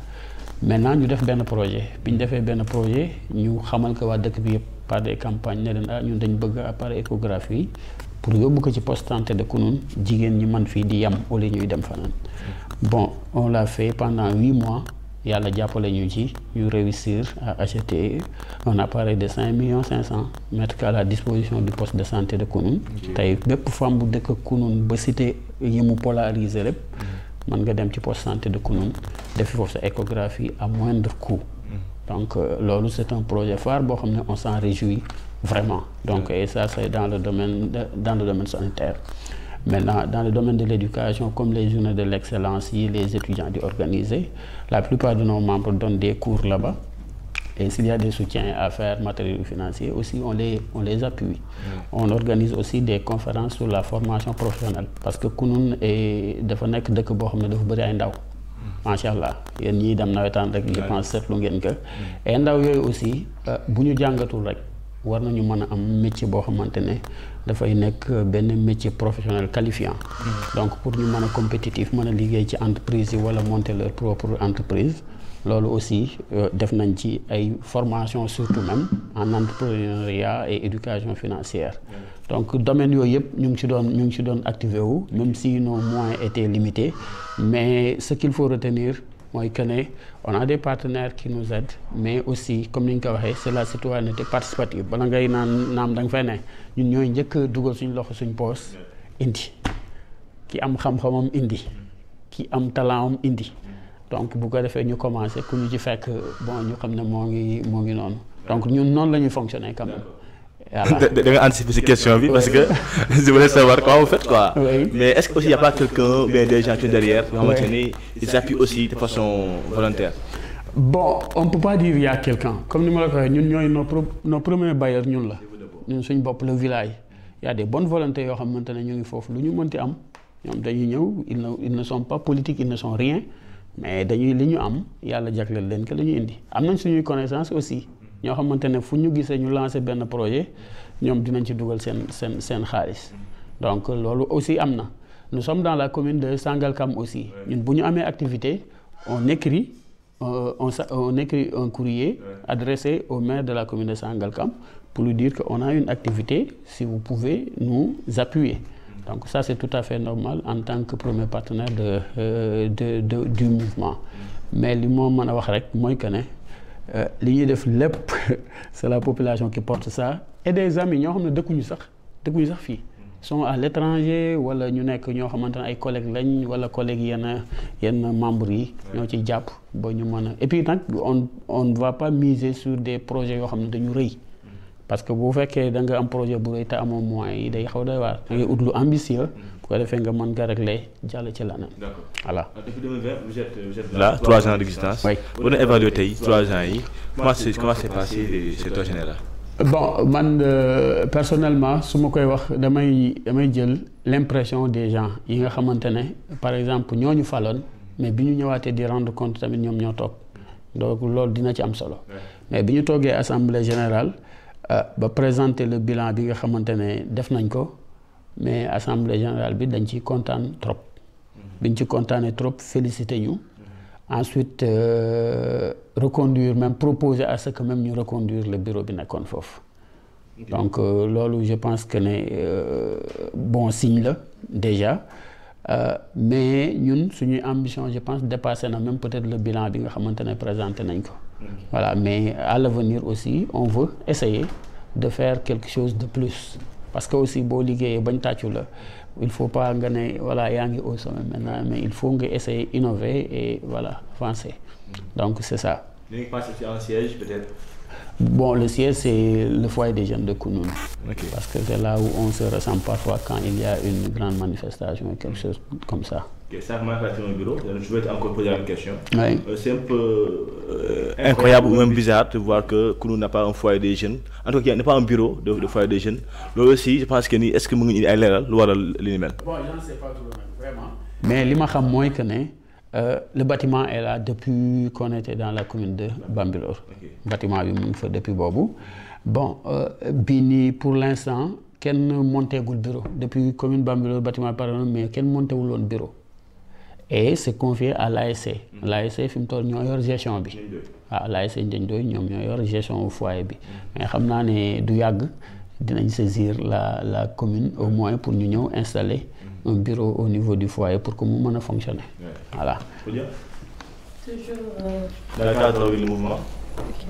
Maintenant ñu def benn projet bi ñu defee benn projet ñu xamal ko waa dëkk bi yëpp par des campagnes ne leen ñun dañ bëgg appareil échographie pour yóbbu ko ci poste santé de Kounoune jigéen ñi man fii di yam au lieu ñuy dem fanaan. Bon on l'a fait pendant 8 mois yàlla jàppale ñu ci ñu réussir à acheter un appareil de 5,5 millions mettre à la disposition du poste de santé de Kounoune. Tey bépp femme bu dëkk Kounoune ba cité yi mu polariser lépp mën nga dem ci poste santé de Kounoune defi foofu sa échographie à moindre coût. Donc loolu c'est un projet phare boo xam ne on s'en réjouit vraiment. Donc et ça c'est dans le domaine sanitaire. Maintenant dans le domaine de l'éducation, comme les journées de l'excellence yi les étudiants di organiser, la plupart de nos membres donnent des cours là-bas. Et s'il y a des soutiens à faire matériels ou financiers aussi, on les appuie. On organise aussi des conférences sur la formation professionnelle parce que Kounoune dafa nekk dëkk boo xam ne dafa bëri ay ndaw. Macha allah yéen ñii dem nawetaan rek je pense seetlu ngeen que. et ndaw yooyu aussi bu ñu jàngatul rek war nañu mën a am métier boo xamante ne dafay nekk benn métier professionnel qualifiant. Donc pour ñu mën a compétitif mën a liggéey ci entreprise yi wala monter leur propre entreprise. Loolu aussi def nañ ci ay formation surtout même en entrepreneuriat et éducation financière. Donc domaine yooyu yëpp ñu ngi ci doon activé wu même si nos moyens étaient limités, mais ce qu'il faut retenir mooy que ne on a des partenaires qui nous aident, mais aussi comme ni ñu ko waxee c'est la citoyenneté participative. Bala ngay naam da nga fay ne ñun ñooy njëkk a dugal suñu loxo suñ poos indi ki am xam-xamam indi ki am talentam indi. Donc bu ko defee ñu commencé ku ñu ci fekk bon ñu xam ne moo ngi noonu. Donc ñun noonu la ñuy fonctionner quand même. Voilà. Da nga anticiper ci question bi parce que je voulais savoir comment vous faites quoi. Oui. Mais est-ce que aussi y a pas quelqu'un bien des gens qui derrière yoo xamante ni ils appuient aussi de façon volontaire. Bon on peut pas dire y a quelqu'un comme ni ma la ko waxee ñun ñooy nos premiers bailleurs ñun la. ñun suñ bopp le village. Y a des bonnes volontés yoo xamante ne ñu ngi foofu lu ñu mënti am ñoom dañuy ñëw ils ne sont pas politiques, ils ne sont rien. Mais dañuy li ñu am yàlla jagleel leen que la ñu indi am nañ suñuy connaissance aussi ñoo xamante ne fu ñu gisee ñu lancer benn projet ñoom dinañ ci dugal seen xaalis donc loolu aussi am na. Nous sommes dans la commune de Sangalkam aussi ñun bu ñu amee activité on écrit un courrier adressé au maire de la commune de Sangalkam pour lui dire que on a une activité si vous pouvez nous appuyer. Donc ça c'est tout à fait normal en tant que premier partenaire du mouvement. Mais li moo mën a wax rek mooy que ne li ñuy def lépp c'est la population qui porte ça et des amis ñoo xam ne dëkkuñu sax fii. Sont à l'étranger wala ñu nekk ñoo xamante ne ay collègues lañ wala collègues yenn membres yi ñoo ci jàpp ba ñu mën a et puis nag on ne va pas miser sur des projets yoo xam ne dañu rëy. Parce que bu fekkee da nga am projet bu rëy te amoo moyens yi day xaw doy waar da ngay ut lu ambitieux bu ko defee nga mën nga régler jàll ci leneen. D'accord. Voilà. Depuis 2020 vous êtes là 3 ans d'existence. Oui. Bu ñu évaluer tey 3 ans yi comment s'est passé cette année-là. Bon man personnellement su ma koy wax damay jël l'impression des gens yi nga xamante ne par exemple ñooñu faloon mais bi ñu ñëwaatee di rendre compte tamit ñoom ñoo toog donc loolu dina ci am solo. Mais bi ñu toogee assemblée générale. Ba présenter le bilan bi nga xamante ne def nañ ko mais assemblée générale bi dañ ci kontaan trop biñ ci kontaanee trop félicité ñu ensuite reconduire même proposer à ce que même ñu reconduire le bureau bi nekkoon foofu. Donc loolu je pense que ne bon signe la déjà mais ñun suñuy ambition je pense dépassé na même peut-être le bilan bi nga xamante ne présenté nañ ko. Voilà, mais à l'avenir aussi on veut essayer de faire quelque chose de plus parce que aussi boo liggéeyee bañ tàccu la il faut pas nga ne voilà yaa ngi au sommet maintenant mais il faut nga essayer innover et voilà avancer. Donc c'est ça. Vous pensez à un siège peut-être? Bon, le siège c'est le foyer des jeunes de Kounoune. Okay. Parce que c'est là où on se ressemble parfois quand il y a une grande manifestation ou quelque chose comme ça. Okay, ça m'a fait un bureau. Je vais encore poser une question. Oui. C'est un peu incroyable ou même bizarre de voir que Kounoune n'a pas un foyer des jeunes. En tout cas, il n'y a pas un bureau de foyer des jeunes. Là aussi, je pense que est-ce que vous avez un leral ou l'animal? Bon, je ne sais pas tout le monde, vraiment. Mais ce que je sais, le bâtiment est là depuis qu'on était dans la commune de Bambilor. Okay. Le bâtiment est fait depuis Bobo. Bon, Bini, pour l'instant, qu'elle monté le bureau. Depuis la commune de Bambilor, le bâtiment est parlé, mais qu'elle monté le bureau. Et c'est confié à l'ASC. L'ASC, c'est une gestion. L'ASC, c'est une gestion au foyer. Mais je sais que nous allons saisir la commune au moins pour nous installer un bureau au niveau du foyer pour que nous puissions fonctionner. Ouais. Voilà. Toujours dans le cadre du mouvement. Okay.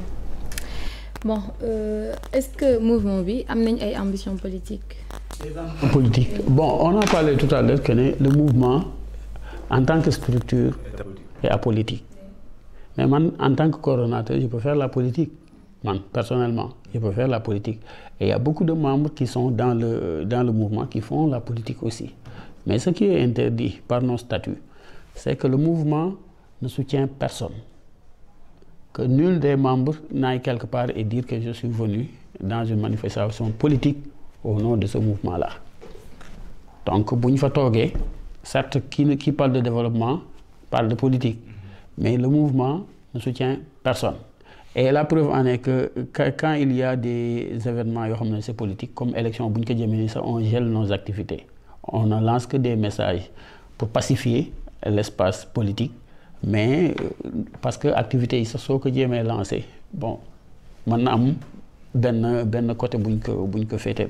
Bon, est-ce que le mouvement a une ambition politique? Politique. Bon, on a parlé tout à l'heure que le mouvement en tant que structure et apolitique. Mais man, en tant que coordonnateur, je peux faire la politique. Man, personnellement, je peux faire la politique. Et il y a beaucoup de membres qui sont dans le mouvement qui font la politique aussi. Mais ce qui est interdit par nos statuts, c'est que le mouvement ne soutient personne. Que nul des membres n'aille quelque part et dire que je suis venu dans une manifestation politique au nom de ce mouvement-là. Donc, certes, qui parle de développement parle de politique, mais le mouvement ne soutient personne. Et la preuve en est que quand il y a des événements c'est politique, comme l'élection, on gèle nos activités. On ne lance que des messages pour pacifier l'espace politique, mais parce que l'activité, c'est ce que j'ai lancé. Bon, maintenant, ben côté buñ fété.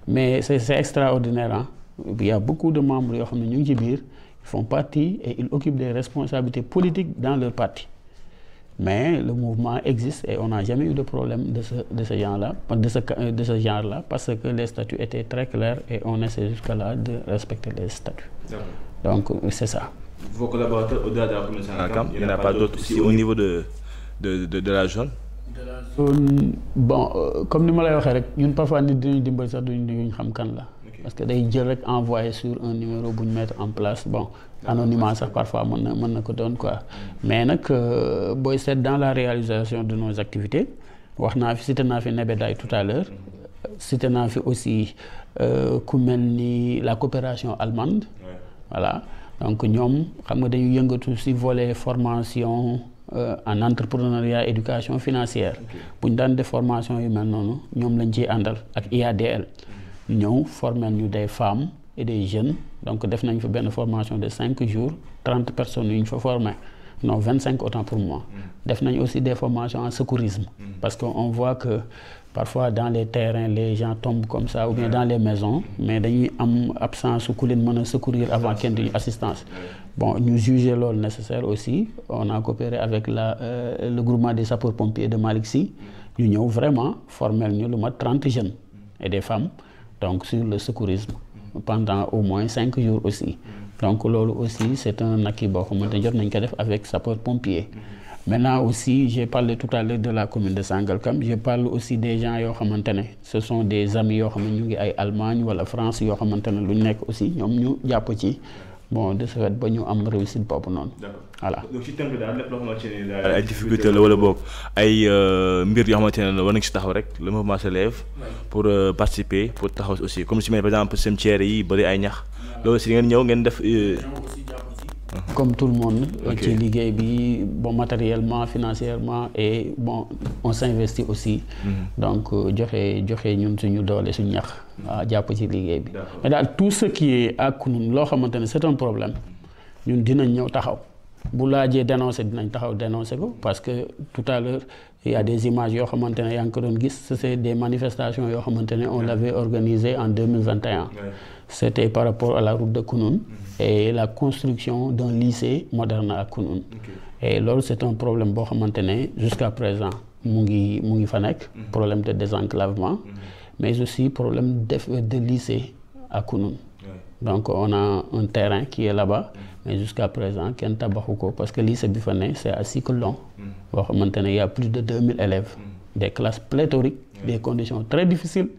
Mais c'est extraordinaire. Hein? Il y a beaucoup de membres qui font partie et ils occupent des responsabilités politiques dans leur parti. Mais le mouvement existe et on n'a jamais eu de problème de ce genre-là, parce que les statuts étaient très clairs et on essaie jusqu'à-là de respecter les statuts. Donc c'est ça. Vos collaborateurs au-delà de la communauté Sangalkam, il n'y en a pas d'autres aussi au niveau de la zone? De la zone, bon, comme nous l'avons dit, nous parfois nous disons parce que day jël rek envoyer sur un numéro bu ñu mettre en place bon anonymat sax parfois mën na ko doon quoi mais nag booy seet dans la réalisation de nos activités cité naa fi Nebedaay tout à l'heure cité naa fi aussi ku mel ni la coopération allemande voilà donc ñoom xam nga dañu yëngatu ci volet formation en entrepreneuriat éducation financière bu ñu daan def formation yu mel noonu ñoom lañ ciy àndal ak IADL nous formons des femmes et des jeunes. Donc, nous avons fait une formation de 5 jours, 30 personnes nous faut former. Non, 25 autant pour moi. Nous avons aussi des formations en secourisme. Parce qu'on voit que parfois dans les terrains, les gens tombent comme ça, ou bien dans les maisons, mais ils ont absence ou qu'ils secourir avant qu'il y ait une assistance. Bon, nous jugeons le nécessaire aussi. On a coopéré avec le groupement des sapeurs-pompiers de Maliksi. Nous avons vraiment formé 30 jeunes et des femmes. Donc sur le secourisme pendant au moins 5 jours aussi. Donc là aussi c'est un acquis avec sapeurs-pompiers. Maintenant aussi, j'ai parlé tout à l'heure de la commune de Sangalkam, je parle aussi des gens qui ce sont des amis qui sont en Allemagne ou en France qui sont aussi, bon, de ce fait, nous avons réussi pour nous. Voilà. Donc, si tu as des difficultés, le mouvement se lève pour participer, pour aussi. Comme si, par exemple, le cimetière, il y a des comme tout le monde, bon, matériellement, financièrement, et bon, on s'investit aussi. Donc, mais tout ce qui est à Kounoun, c'est un problème. Nous devons dénoncer, parce que tout à l'heure, il y a des images, c'est des manifestations, on l'avait organisé en 2021. C'était par rapport à la route de Kounoun et la construction d'un lycée moderne à Kounoun. Et là, c'est un problème jusqu'à présent, problème de désenclavement, mais aussi problème de lycée à Kounoun. Donc on a un terrain qui est là-bas, mais jusqu'à présent, parce que le lycée Bifané, c'est à cycle long. Il y a plus de 2000 élèves, des classes pléthoriques, des conditions très difficiles.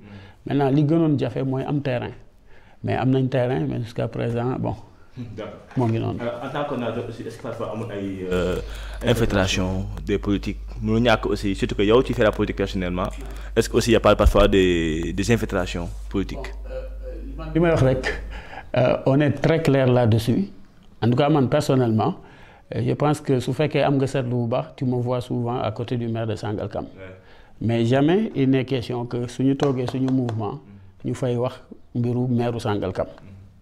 Maintenant, ce qu'on a fait, c'est un terrain. Mais on a un terrain, mais jusqu'à présent, bon. En tant qu'on a aussi, est-ce que parfois on a une infiltration des politiques? Aussi, surtout que tu fais la politique personnellement, est-ce qu'il n'y a pas parfois des infiltrations politiques? On est très clair là-dessus. En tout cas, moi, personnellement, je pense que si tu me vois souvent à côté du maire de Sangalkam. Mais jamais il n'est question que si nous avons un mouvement, nous faisons le maire de Sangalkam.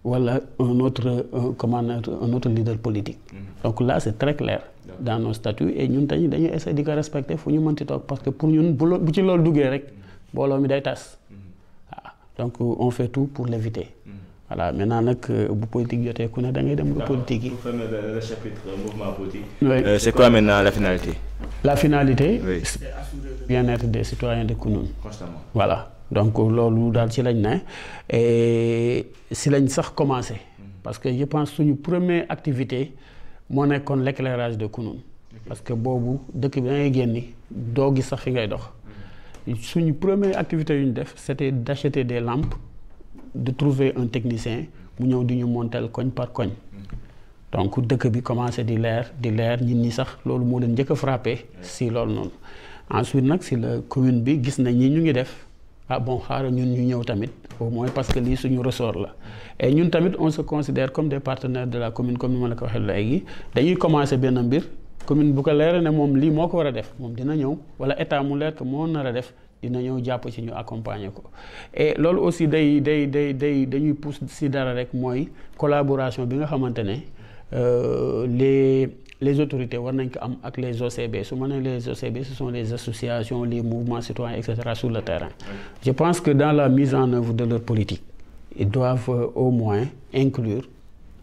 Ou un autre leader politique. Donc là, c'est très clair dans nos statuts et nous essayons de respecter parce que pour nous, donc on fait tout pour l'éviter. Voilà, maintenant, le politique, politique. Pour fermer le chapitre mouvement politique, c'est quoi maintenant la finalité? La finalité, c'est assurer le bien-être des citoyens de Kounoun. Constamment. Voilà. Donc, c'est ce qui et si l'on a commencé, parce que je pense que suñu première activité moo nekkoon l'éclairage de Kounoune parce que boobu dëkk bi da ngay génni doo gis sax fi ngay dox suñu première activité yu ñu def c'était d'acheter des lampes de trouver un technicien mu ñëw di ñu monter koñ par koñ donc dëkk bi commencé di leer nit ñi sax loolu moo leen njëkk a frappé si loolu noonu ensuite nag si la commune bi gis nañ ñi ñu ngi def ah bon xaaral ñun ñu ñëw tamit au moins parce que lii suñu ressort la et ñun tamit on se considère comme des partenaires de la commune comme ni ma la ko waxee léegi dañuy commencé benn mbir commune bu ko leer ne moom lii moo ko war a def moom dina ñëw wala état mu leer que moo nar a def dina ñëw jàpp ci ñu accompagner ko et loolu aussi dañuy pousse si dara rek mooy collaboration bi nga xamante ne les autorités war nañ ko am ak les OCB su ma nee les OCB ce sont les associations les mouvements citoyens etc. sur le terrain. Je pense que dans la mise en œuvre de leur politique ils doivent au moins inclure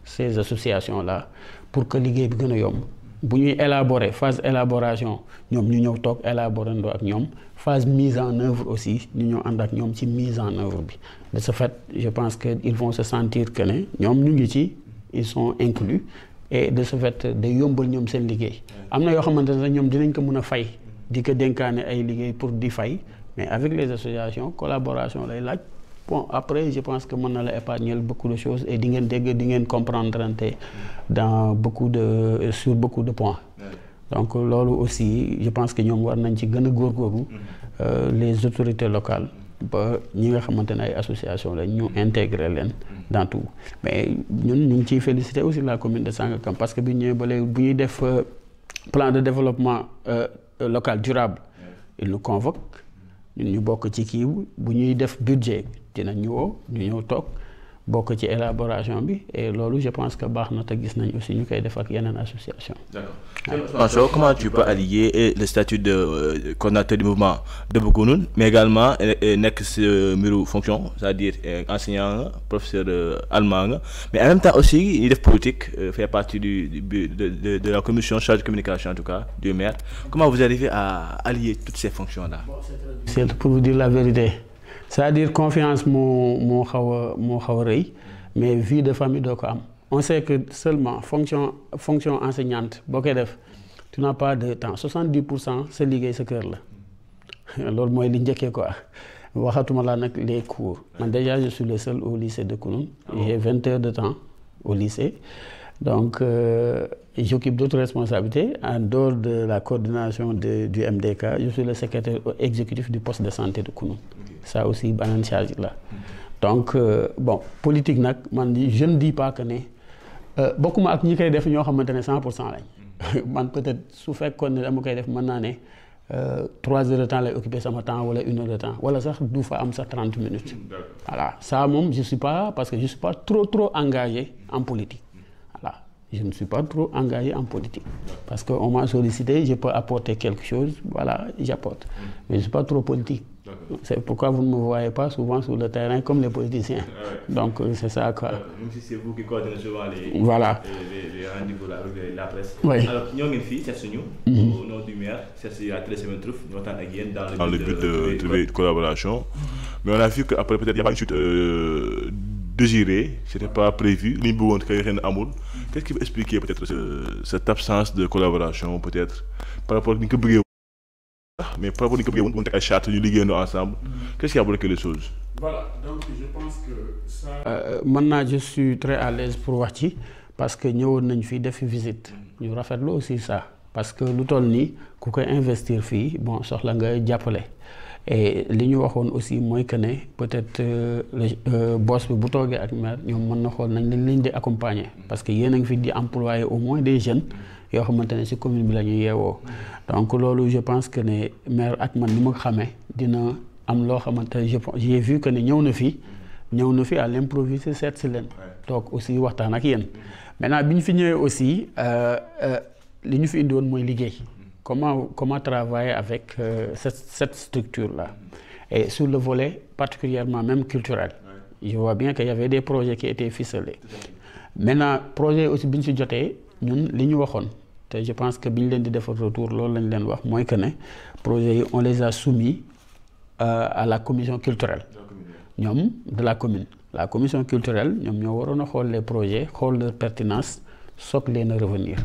ces associations là pour que liggéey bi gën a yomb bu ñuy élaborer phase élaboration ñoom ñu ñëw toog élaborer ndoo ak ñoom phase mise en œuvre aussi ñu ñëw ànd ak ñoom ci mise en œuvre bi de ce fait je pense que ils vont se sentir que ne ñoom ñu ngi ci ils sont inclus et de ce fait day yombal ñoom seen liggéey am na yoo xamante ne ñoom dinañ ko mën a fay di ko dénkaane ay liggéey pour di fay mais avec les associations collaboration lay laaj bon après je pense que mën na la épargner beaucoup de choses et di ngeen dégg di ngeen comprendre dans sur beaucoup de points donc loolu aussi je pense que ñoom war nañ ci gën a góorgóorlu les autorités locales ba ñi nga xamante ne ay association la ñu intégrer leen dans tout mais ñun ñu ngi ciy féliciter aussi la commune de Sangalkam parce que bi ñëwee ba léegi bu ñuy def plan de développement local durable il nous convoque ñun ñu bokk ci kii bu ñuy def budget dinañ ñu woo ñu ñëw toog bokk ci élaboration bi et loolu je pense que baax na te gis nañ aussi ñu koy def ak yeneen association. D'accord. Comment tu peux allier le statut de coordinateur du mouvement de Kounoune mais également nekk si mbiru fonction c'est-à-dire enseignant nga professeur allemand nga mais en même temps aussi ñuy def politique fait partie de la commission chargée de communication en tout cas du maire comment vous arrivez à allier toutes ces fonctions là. C'est pour vous dire la vérité. C'est-à-dire confiance moo xaw a rëy mais vie de famille doo ko am on sait que seulement fonction enseignante boo koy def tu n'as pas de temps 70% sa liggéey sa kër la loolu mooy li njëkkee quoi waxatuma laa nag les cours man déjà je suis le seul au lycée de Kounoune j'ai 20 heures de temps au lycée donc j'occupe d'autres responsabilités en dehors de la coordination du MDK je suis le secrétaire exécutif du poste de santé de Kounoune ça aussi beneen charge la donc bon politique nag man je ne dis pas que ne bokkuma ak ñi koy def ñoo xamante ne 100% lañ man peut-être su fekkoon ne dama koy def mën naa ne 3 heures de temps lay occuper sama temps wala 1 heure de temps wala sax du fa am sax 30 minutes voilà ça moom je suis pas parce que je suis pas trop engagé en politique voilà je ne suis pas trop engagé en politique parce que on m'a sollicité je peux apporter quelque chose voilà j'apporte mais je suis pas trop politique. C'est pourquoi vous ne me voyez pas souvent sur le terrain comme les politiciens. Donc c'est ça quoi. Même si c'est vous qui coordonnez souvent les rendez-vous avec la presse. Oui. Alors ñoo ngi fii seet suñu au nom du maire seet si la Télé Semaine Trouf ñu waxtaan ak yéen dans le but de trouver une collaboration. Mais on a vu que après peut-être il y a pas une suite désirée, c'était pas prévu. Li ñu bëggoon kay xëy na amul. Qu'est-ce qui peut expliquer peut-être cette absence de collaboration peut-être par rapport ak ni ñu ko bëggee mais par rapport à ce qu'on a charte ñu liggéeyandoo ensemble qu'est-ce qui a bloqué les choses. Voilà donc je pense que ça. Maintenant je suis très à l'aise pour wax ci parce que ñëwoon nañ fii def fi visite ñu rafetlu aussi ça parce que lu toll nii ku koy investir fii bon soxla nga jàppale et li ñu waxoon aussi mooy que ne peut-être boss bi bu toogee ak maire ñoom mën na xool nañ leen di accompagner parce que yéen a ngi fi di employer au moins des jeunes. yoo xamante ne ci commune bi la ñuy yeewoo donc loolu je pense que ne maire ak man ni ma ko xamee dina am loo xamante ne j'ai vu que ne ñëw na fi à l'improviste seet si leen donc aussi waxtaan ak yéen maintenant bi ñu fi ñëwee aussi li ñu fi indi woon mooy liggéey comment travailler avec cette structure là et sur le volet particulièrement même culturel je vois bien qu'il y avait des projets qui étaient ficelés maintenant projet aussi bi ñu ci jotee ñun li ñu waxoon te je pense que bi ñu leen di defar retour loolu lañ leen wax mooy que ne projets yi on les a soumis à la commission culturelle ñoom de la commune la commission culturelle ñoom ñoo waroon a xool les projets xool leur pertinence soog leen a revenir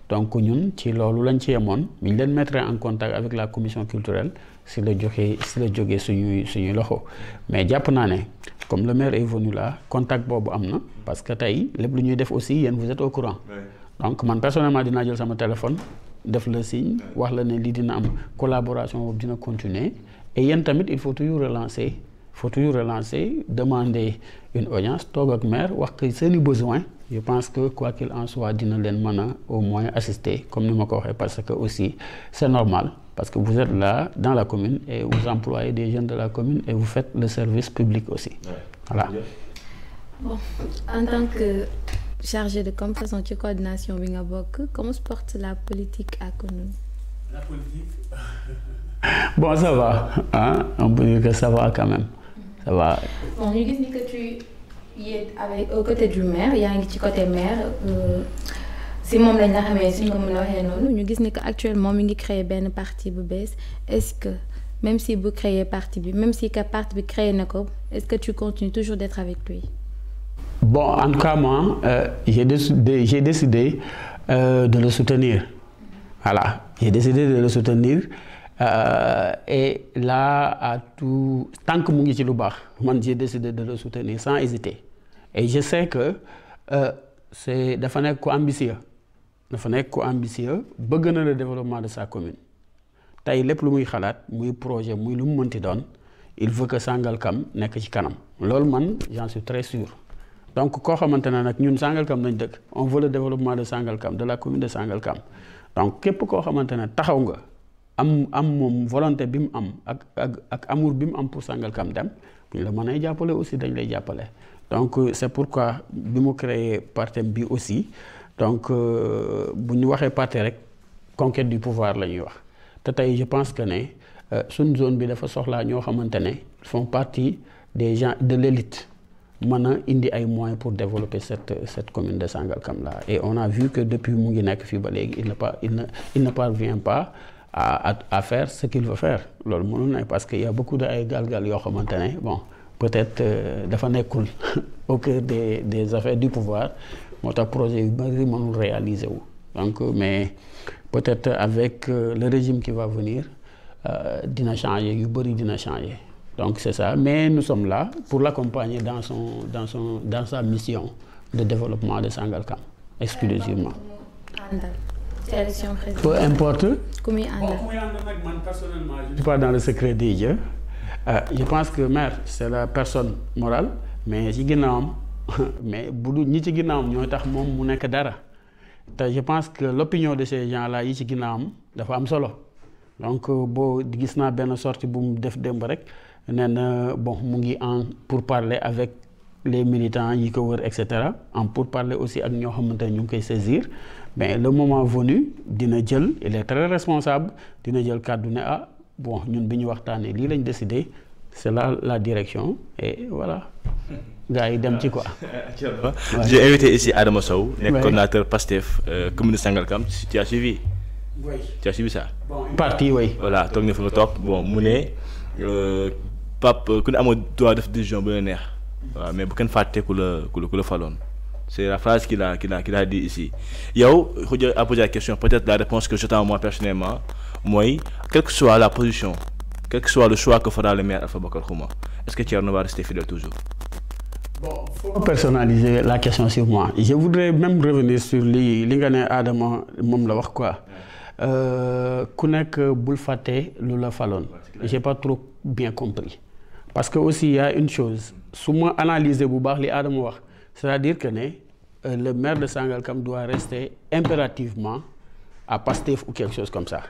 donc ñun ci loolu lañ ci yemoon bi ñu leen mettre en contact avec la commission culturelle si la jógee suñuy loxo mais jàpp naa ne comme le maire est venu là contact boobu am na parce que tey lépp lu ñuy def aussi yéen vous êtes au courant donc man personnellement dinaa jël sama téléphone def le signe wax la ne lii dina am collaboration boobu dina continuer et yéen tamit il faut toujours relancer demander une audience toog ak maire wax que seeni besoin je pense que quoi qu'il en soit dina leen mën a au moins assister comme ni ma ko waxee parce que aussi c'est normal parce que vous êtes là dans la commune et vous employez des jeunes de la commune et vous faites le service public aussi voilà. Bon, en tant que chargé de communication ci coordination bi nga bokk comment se porte la politique à Kounoune? La politique bon ça va hein on peut dire que ça va quand même ça va. Bon ñu gis ni que tu y es avec aux côtés du maire yaa ngi ci côté maire si moom lañ la xamee suñ ko mën a waxee noonu ñu gis ni que actuellement mi ngi créer benn parti bu bees est-ce que même si bu créer parti bi même si que parti bi créé na ko est-ce que tu continues toujours d'être avec lui? Bon en tout cas moi j'ai décidé de le soutenir voilà j'ai décidé de le soutenir et là à tout tant que mu ngi ci lu baax man j'ai décidé de le soutenir sans hésiter et je sais que c'est dafa nekk ku ambitieux bëgg na le développement de sa commune tey lépp lu muy xalaat muy projet muy lu mu mënti doon il veut que Sangalkam nekk ci kanam loolu man j'en suis très sûr donc koo xamante ne nag ñun Sangalkam nañ dëkk on veut le développement de Sangalkam de la commune de Sangalkam donc képp koo xamante ne taxaw nga am moom volonté bi mu am ak amour bi mu am pour Sangalkam dem bu ñu la mën a jàppale aussi dañ lay jàppale donc c'est pourquoi bi mu créé parti bi aussi donc bu ñu waxee parti rek conquête du pouvoir la ñuy wax te tey je pense que ne suñ zone bi dafa soxlaa ñoo xamante ne font partie des gens de l'élite mën a indi ay moyens pour développer cette commune de Sangalkam là et on a vu que depuis mu ngi nekk fii ba léegi il ne parvient pas à faire ce qu'il veut faire loolu mënul ne parce que y a beaucoup de ay galgal yoo xamante ne bon peut-être dafa nekkul au cœur des affaires du pouvoir moo tax projet yu bari mënul réaliser wu donc mais peut-être avec le régime qui va venir dina changer yu bari dina changer donc c'est ça mais nous sommes là pour l'accompagner dans sa mission de développement de Sangalkam exclusivement. Peu importe. Ku muy àndal nag man personnellement je ne suis pas dans le secret des dieux je pense que maire c'est la personne morale mais ci ginnaawam mais bu dul ñi ci ginnaawam ñooy tax moom mu nekk dara te je pense que l'opinion de ces gens-là yi ci ginnaawam dafa am solo donc boo gis naa benn sortie bu mu def démb rek nee na bon mu ngi en pour parler avec les militants yi ko wër et cetera en pour parler aussi ak ñoo xamante ne ñu ngi koy saisir mais le moment venu dina jël il est très responsable dina jël kàddu ne ah bon ñun bi ñu waxtaanee lii lañ décidé c'est là la direction et voilà gars yi dem ci quoi. J'ai invité ici Adama Sow, nekk coordinateur Pastef commune de Sangalkam. Tu as suivi? Oui. Tu as suivi ça? Bon une partie oui. Voilà toog na fi nga toog bon mu ne Pape ku ne amoo droit def décision bu la neex waaw mais bu kenn fàtte ku la faloon. C'est la phrase qu'il a dit ici. Yow Khoudia a posé la question, peut-être la réponse que j'attends moi personnellement, moi, quelle que soit la position, quel que soit le choix que fera le maire Alpha Bokar Khouma, est-ce que Thierno va rester fidèle toujours? Bon, faut pas personnaliser la question sur moi. Je voudrais même revenir sur li nga ne Adama moom la wax quoi. Ku nekk bul fàtte lu la faloon. J'ai pas trop bien compris. Parce que aussi il y a une chose, su ma analyser bu baax li Adama wax. C'est-à-dire que le maire de Sangalkam doit rester impérativement à Pastef ou quelque chose comme ça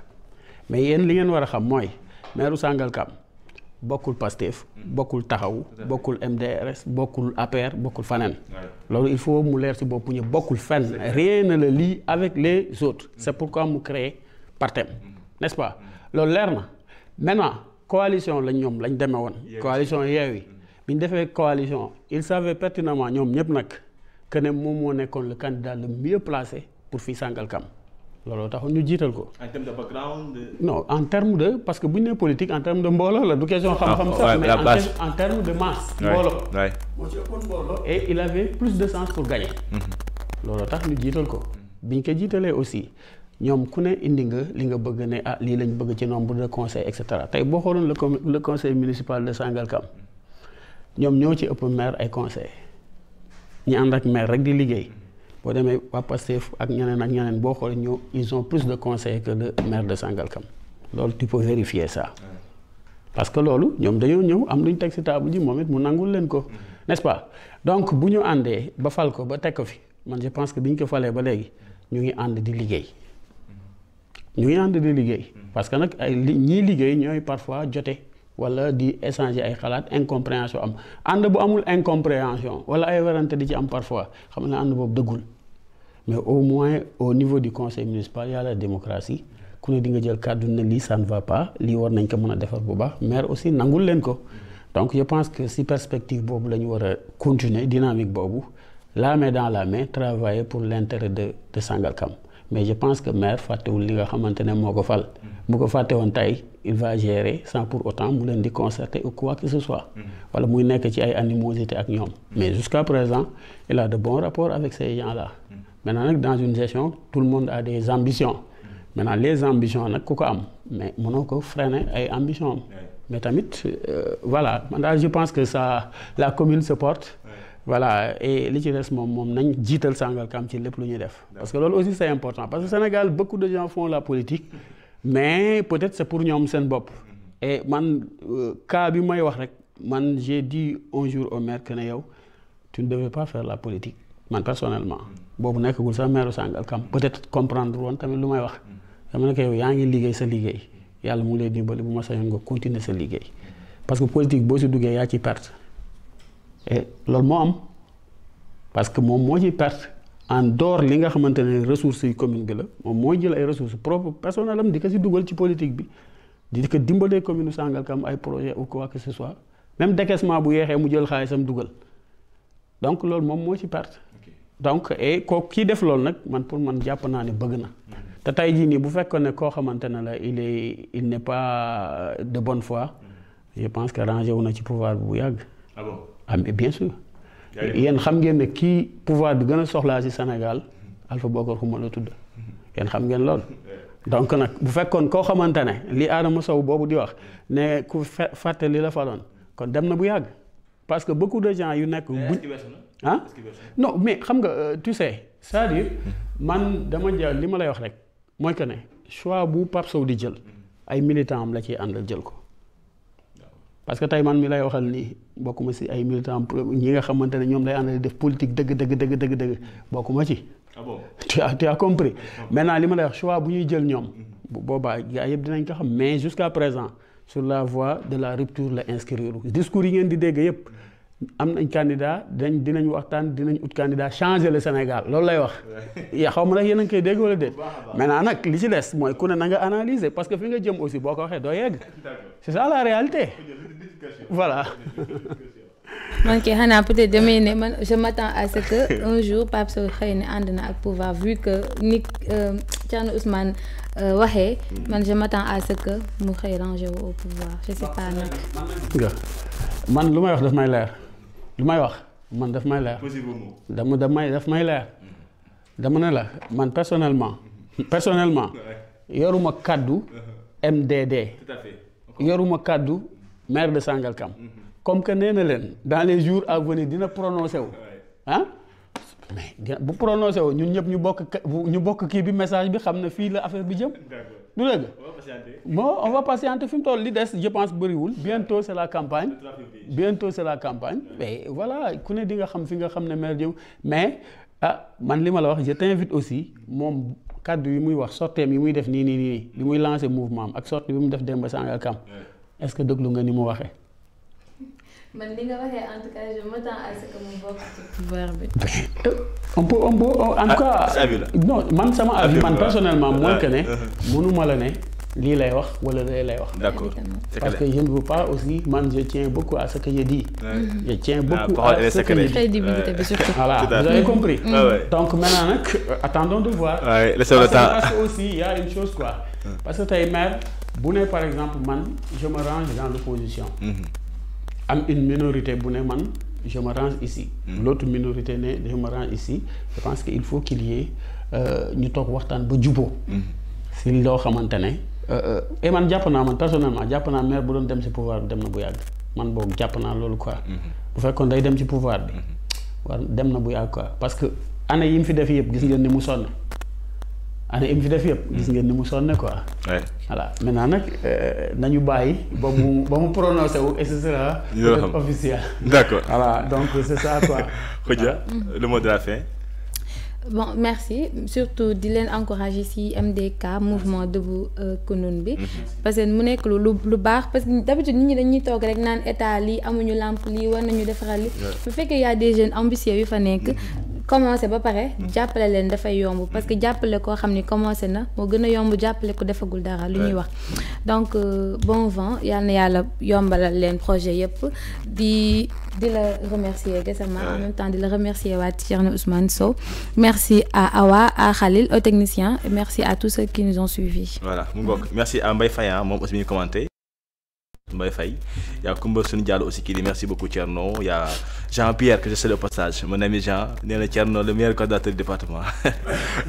mais yéen li ngeen war a xam mooy maire Sangalkam bokkul Pastef bokkul Taxawu bokkul MDRS bokkul APR bokkul faneen loolu il faut mu leer ci bopp ñu bokkul fenn rien ne le lie avec les autres c'est pourquoi mu créé partem n'est-ce pas loolu leer na maintenant coalition lañ ñoom lañ demee woon coalition Yewwi bi ñu defee coalition il savait pertinemment ñoom ñëpp nag que ne moom moo nekkoon le candidat le mieux placé pour fii Sangalkam looloo tax ñu jiital ko. en termes de background. non en termes de parce que bu ñu nee politique en termes de mbooloo la du question xam-xam sax mais en termes de masse. mbooloo moo ci ëppoon mbooloo et il avait plus de chance pour gagner. looloo tax ñu jiital ko. biñ ko jiitalee aussi ñoom ku ne indi nga li nga bëgg ne ah lii lañ bëgg ci nombre de conseils et cetera tey boo xooloon le conseil municipal de Sangalkam ñoom ñoo ci ëpp maire ay conseils ñi ànd ak maire rek di liggéey. boo demee waa Pastef ak ñeneen boo xoolee ñoo ils ont plus de conseils que le maire de Sangalkam loolu tu peux vérifier ça parce que loolu ñoom dañoo ñëw am lu ñu teg ci table ji moom it mu nangul leen ko n'est-ce pas donc bu ñu àndee ba fal ko ba teg ko fi man je pense que bi ñu ko falee ba léegi ñu ngi ànd di liggéey parce que nag ay ñii liggéey ñooy parfois jote wala di échanger ay xalaat incompréhension am ànd bu amul incompréhension wala ay werante di ci am parfois xam ne ànd boobu dëggul mais au moins au niveau du conseil municipal y a la démocratie ku ne di nga jël kàddu ne lii ça ne va pas lii war nañ ko mën a defar bu baax maire aussi nangul leen ko donc je pense que si perspective boobu la ñu war a continuer dynamique boobu la main dans la main travailler pour l'intérêt de Sangalkam mais je pense que maire fàttewul li nga xamante ne moo ko fal bu ko fàtte woon tey il va gérer sans pour autant mu leen di concerter ou quoi que ce soit wala muy nekk ci ay animosité ak ñoom mais jusqu'à présent il a de bons rapports avec ces gens-là maintenant nag dans une gestion tout le monde a des ambitions maintenant les ambitions nag ku ko am mais mënoo ko freiner ay ambitions am mais tamit voilà man daal je pense que ça la commune se porte voilà et li ci des moom nañ jiital Sangalkam ci lépp lu ñuy def parce que loolu aussi c'est important parce que Sénégal beaucoup de gens font la politique mais peut-être c'est pour ñoom seen bopp et man cas bi may wax rek man j'ai dit un jour au maire que ne yow tu ne devais pas faire la politique man personnellement boobu nekkagul sax maire Sangalkam peut-être comprendre woon tamit lu may wax dama ne ko yow yaa ngi liggéey sa liggéey yàlla mu ngi lay dimbali bu ma sañoon nga continuer sa liggéey parce que politique boo si duggee yaa ci perte et loolu moo am parce que moom moo ci perte en dehors li nga xamante ne ressources yi commune bi la moom mooy jël ay ressources propres personnelles am di ko si dugal ci politique bi di ko dimbalee commune Sangalkam ay projet ou quoi que ce soit même décaissement bu yeexee mu jël xaalisam dugal donc loolu moom moo ci perte donc et kooku kii def loolu nag man pour man jàpp naa ne bëgg na te tey jii nii bu fekkoon ne koo xamante ne la il n'est pas de bonne foi je pense que rangé wu na ci pouvoir bi bu yàgg. Ah bon? Ah mais bien sûr. yéen xam ngeen ne kii pouvoir bi gën a soxlaa ci Sénégal Alpha Bokar Xuma la tudd yéen xam ngeen lool. donc nag bu fekkoon koo xamante ne li Adama Sow boobu di wax ne ku fàtte li la faloon kon dem na bu yàgg parce que beaucoup de gens yu nekk. ah non mais xam nga tu sais c'est-à-dire man dama jël li ma lay wax rek mooy que ne choix bu Pape Sow di jël ay militants am la ciy àndal jël ko. parce que tey man mi lay waxal nii bokkuma ci ay militants ñi nga xamante ne ñoom lay àndal def politique dëgg bokkuma ci. Ah bon? tu as compris. Maintenant li ma lay wax choix bu ñuy jël ñoom. bu boobaa gars yëpp dinañ ko xam mais jusqu'à présent sur la voie de la rupture la inscrire discours yi ngeen di dégg yëpp am nañ candidat dinañ waxtaan dinañ ut candidat changer le Sénégal loolu lay wax. yaa xaw ma nag yéen a ngi koy dégg wala déet. maintenant nag li ci des mooy ku ne na nga analyser parce que fi nga jëm aussi boo ko waxee doo yegg. c'est ça la réalité. voilà. man kay xanaa peut-être damay ne man je m'attends à ce que un jour Pape Sow xëy na ànd na ak pouvoir vu que ni Thierno Ousmane waxee man je m'attends à ce que mu xëy ranger au pouvoir je sais pas nag. man lu may wax daf may leer lu may wax man daf may leer. daf may leer dama ne la man personnellement yoruma kaddu MDD. Tout à fait. yoruma kaddu maire de Sangalkam. comme que nee na leen dans les jours à venir dina prononcé wu ah mais bu prononcé wu ñun ñëpp ñu bokk kii bi message bi xam ne fii la affaire bi jëm. du dëgg. bon on va patienter fi mu toll li des je pense bëriwul bientôt c'est la campagne. mais voilà ku ne di nga xam fi nga xam ne maire jëm mais man li ma la wax je t'invite aussi moom kaddu yi muy wax sorteem yi muy def nii li muy lancer mouvement am ak sortie bi mu def Demba Sangalkam est-ce que déglu nga ni mu waxee. man li nga waxee en tout cas je m'attends à ce que mu bokk ci pouvoir bi. on peut en tout cas non man sama avis man personnellement mooy que ne mënuma la ne lii lay wax wala lii lay wax. D'accord. Parce que je ne veux pas aussi, man, je tiens beaucoup à ce que je dis. Je tiens beaucoup à ce que je dis. Crédibilité, surtout. Voilà, vous avez compris. Donc maintenant, attendons de voir. Laissez le temps. Parce que aussi, il y a une chose quoi. Parce que t'es maire, Boune par exemple, man, je me range dans l'opposition. Am une minorité Boune man, je me range ici. L'autre minorité je me range ici. Je pense qu'il faut qu'il y ait ñu toog waxtaan ba juboo si loo xamante ne et man jàpp naa man personnellement jàpp naa maire bu doon dem si pouvoir bi dem na bu yàgg man boobu jàpp naa loolu quoi bu fekkoon day dem ci pouvoir bi war dem na bu yàgg quoi parce que année yi mu fi def yëpp gis ngeen ni mu sonn année yi mu fi def yëpp gis ngeen ni mu sonne quoi voilà maintenant nag nañu bàyyi ba mu prononcé wu et ce sera officiel. D'accord. Voilà donc c'est ça quoi. Khoudia, le mot de la fin. Bon, merci. Surtout de l'encourager ici, MDK, mouvement debout Kounoune bi. Parce que mu nekk lu baax parce que d'habitude nit ñi dañuy toog rek naan état lii amuñu lampe lii war nañu defaral li. Bu fekkee y a des jeunes ambitieux yu fa nekk. Commencé ba pare jàppale leen dafay yomb parce que jàppale koo xam ni commencé na moo gën a yomb jàppale ko defagul dara lu ñuy wax donc bon vent yal na yàlla yombalal leen projet yëpp di la remercier Gassama en même temps di la remercier waat Thierno Ousmane Sow merci à Awa à Khalil aux techniciens et merci à tous ceux qui nous ont suivis. Voilà mu ngoog merci à Mbaye Faye moom aussi mi ngi commenté Mbaye Faye, il y a Koumba Diallo aussi qui dit merci beaucoup Thierno, il y a Jean-Pierre que je salue au passage, mon ami Jean, Thierno le meilleur coordinateur du département.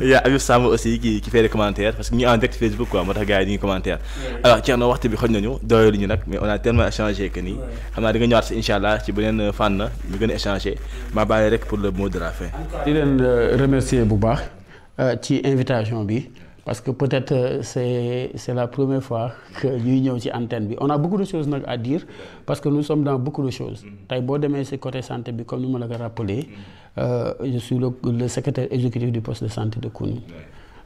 Il y a Abib Sam aussi qui fait des commentaires parce que nous en direct Facebook quoi, moi gars yi commentaires. Alors Thierno waxtu bi xoj nañu doyul ñu nak mais on a tellement échangé que ni xamna di nga ñëwaat inshallah ci benen fan ñu gëna échanger. Ma bàyyi rek pour le mot de la fin. Di leen remercier bu baax ci invitation bi. Parce que peut-être c'est la première fois que nous sommes sur l'antenne. On a beaucoup de choses à dire parce que nous sommes dans beaucoup de choses. Si vous avez ce côté santé, comme nous l'avons rappelé, je suis le secrétaire exécutif du poste de santé de Kounoune.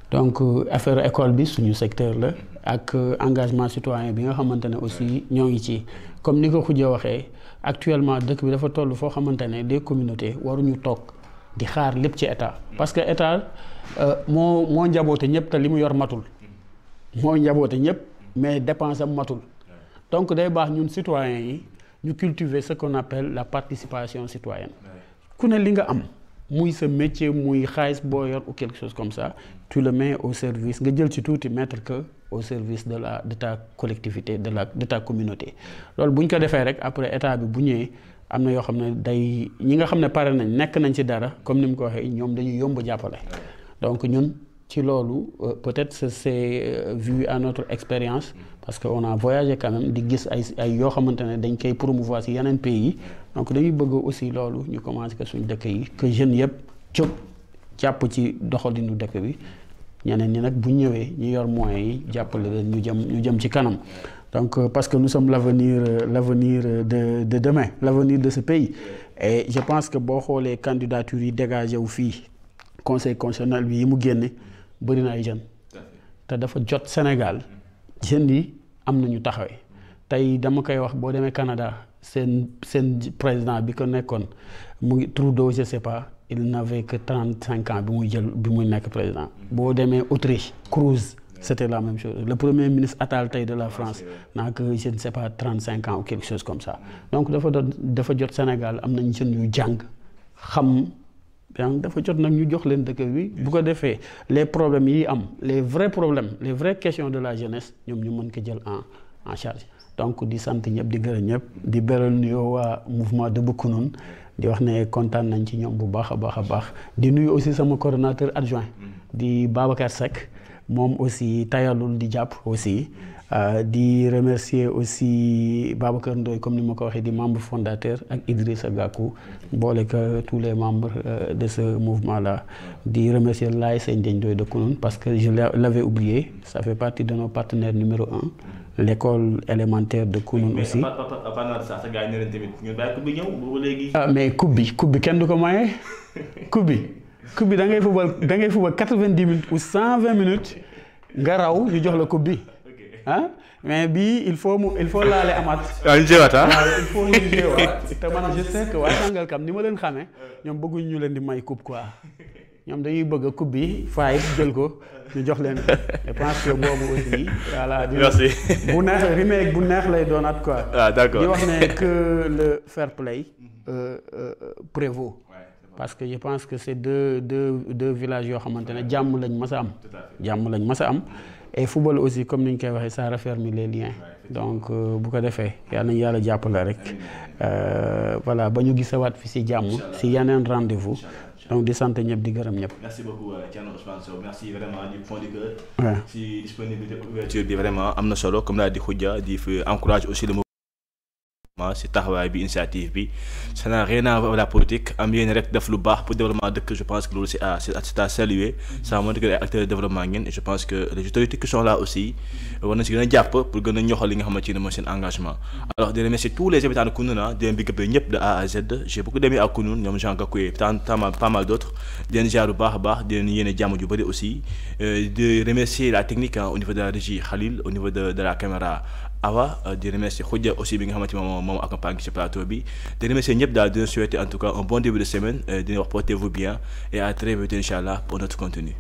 Donc, affaire école, c'est notre secteur là, avec engagement citoyen, bien aussi, nous ici. Comme nous l'avons dit, actuellement, depuis que nous avons des communautés, nous avons di xaar lépp ci état parce que état moo njaboote ñëpp te li mu yor matul moo njaboote ñëpp mais dépense am matul donc day baax ñun citoyens yi ñu cultiver ce qu'on appelle la participation citoyenne ku ne li nga am muy sa métier muy xaalis boo yor ou quelque chose comme ça tu le mets au service nga jël ci tuuti mettre que au service de ta collectivité de ta communauté loolu bu ñu ko defee rek après état bi bu ñëwee am na yoo xam ne day ñi nga xam ne pare nañ nekk nañ ci dara comme ni mu ko waxee ñoom dañuy yomb jàppale donc ñun ci loolu peut-être c'est vu à notre expérience parce que on a voyagé quand même di gis ay yoo xamante ne dañ koy promouvoir ci yeneen pays donc dañuy bëgg aussi loolu ñu commencé que suñu dëkk yi que jeunes yëpp jóg jàpp ci doxalinu dëkk bi ñeneen ñi nag bu ñëwee ñu yor moyens yi jàppale leen ñu jëm ci kanam. Donc, parce que nous sommes l'avenir de demain, l'avenir de ce pays. Et je pense que si les candidatures dégagées au Conseil constitutionnel, il y a des jeunes. Et dafa jot Sénégal, jeunes yi am nañu taxawé. Tay dama koy wax bo démé Canada, sen président bi ko nekkon mu Trudeau je sais pas, il n'avait que 35 ans bi muy nekk président. Bo démé Autriche, Cruz c'était la même chose. Le premier ministre Attal Tay de la France n'a que, je ne sais pas, 35 ans ou quelque chose comme ça. Donc, dafa jot Sénégal, am nañ jeunes yu jàng xam dafa jot nag ñu jox leen dëkk bi bu ko defee les problèmes yi am les vrais problèmes les vraies questions de la jeunesse ñoom ñu mën ko jël en charge. Donc di sant ñëpp di gërëm ñëpp di beral nuyoo waa mouvement Debout Kounoune di wax ne kontaan nañ ci ñoom bu baax a baax di nuyu aussi sama coordonnateur adjoint di Babacar Seck. Mom aussi tayalul di jàpp aussi di remercier aussi Babacar Ndoye comme ni ma ko waxee di membre fondateur ak Idrissa Gakou boole que tous les membres de ce mouvement là di remercier Laye Sène Ndoye de Kounoune parce que je l'avais oublié ça fait partie de nos partenaires numéro 1 l'école élémentaire de Kounoune aussi. Mais coupe bi kenn du ko maye coupe bi da ngay fubal 90 minutes ou 120 minutes nga raw ñu jox la coupe bi hein mais bi il faut laale amat ñu jéwaat il faut ñu jéwaat te man je sais que waa Sangalkam ni ma leen xamee ñoom bëgguñ ñu leen di may coupe quoi ñoom dañuy bëgg a coupe bi faay jël ko ñu jox leen je pense que boobu aussi voilà. merci bu neex remake bu neex lay doonaat quoi. ah d'accord di wax ne que le fair play prévaut. parce que je pense que c'est deux villages yoo xamante ne jàmm lañ mës a am. jàmm lañ mës a am. et football aussi comme ni ñu koy waxee ça raffermit les liens. donc bu ko defee yal nañu yàlla jàppale rek. voilà ba ñu gisawaat fi si jàmm si yeneen rendez-vous. donc di sant ñëpp di gërëm ñëpp. merci beaucoup Thierno Ousmane Sow merci vraiment du fond du cœur. si disponibilité ouverture bi vraiment am na solo comme daal di Khoudia di encourage aussi le si taxawaay bi initiative bi ça n'a rien à voir avec la politique am yéen rek def lu baax pour développement dëkk je pense que loolu c'est à saluer ça montre que les acteurs de développement ngeen et je pense que les autorités qui sont là aussi war na si gën a jàpp pour gën a ñoxal li nga xamante ne mooy seen engagement. alors di remercier tous les habitants de Kounoune di leen big up ñëpp de A à Z j'ai beaucoup d'amis à Kounoune ñoom Jean Gakou pas mal d'autres di leen jaar bu baax a baax di leen yéene jàmm ju bëri aussi de remercier la technique au niveau de la régie Khalil au niveau de la caméra Awa di remercier Khoudia aussi bi nga xamante moom accompagne ci plateau bi di remercier ñëpp daal di souhaiter en tout cas un bon début de semaine di wax portez-vous bien et à très vite inchallah pour notre contenu.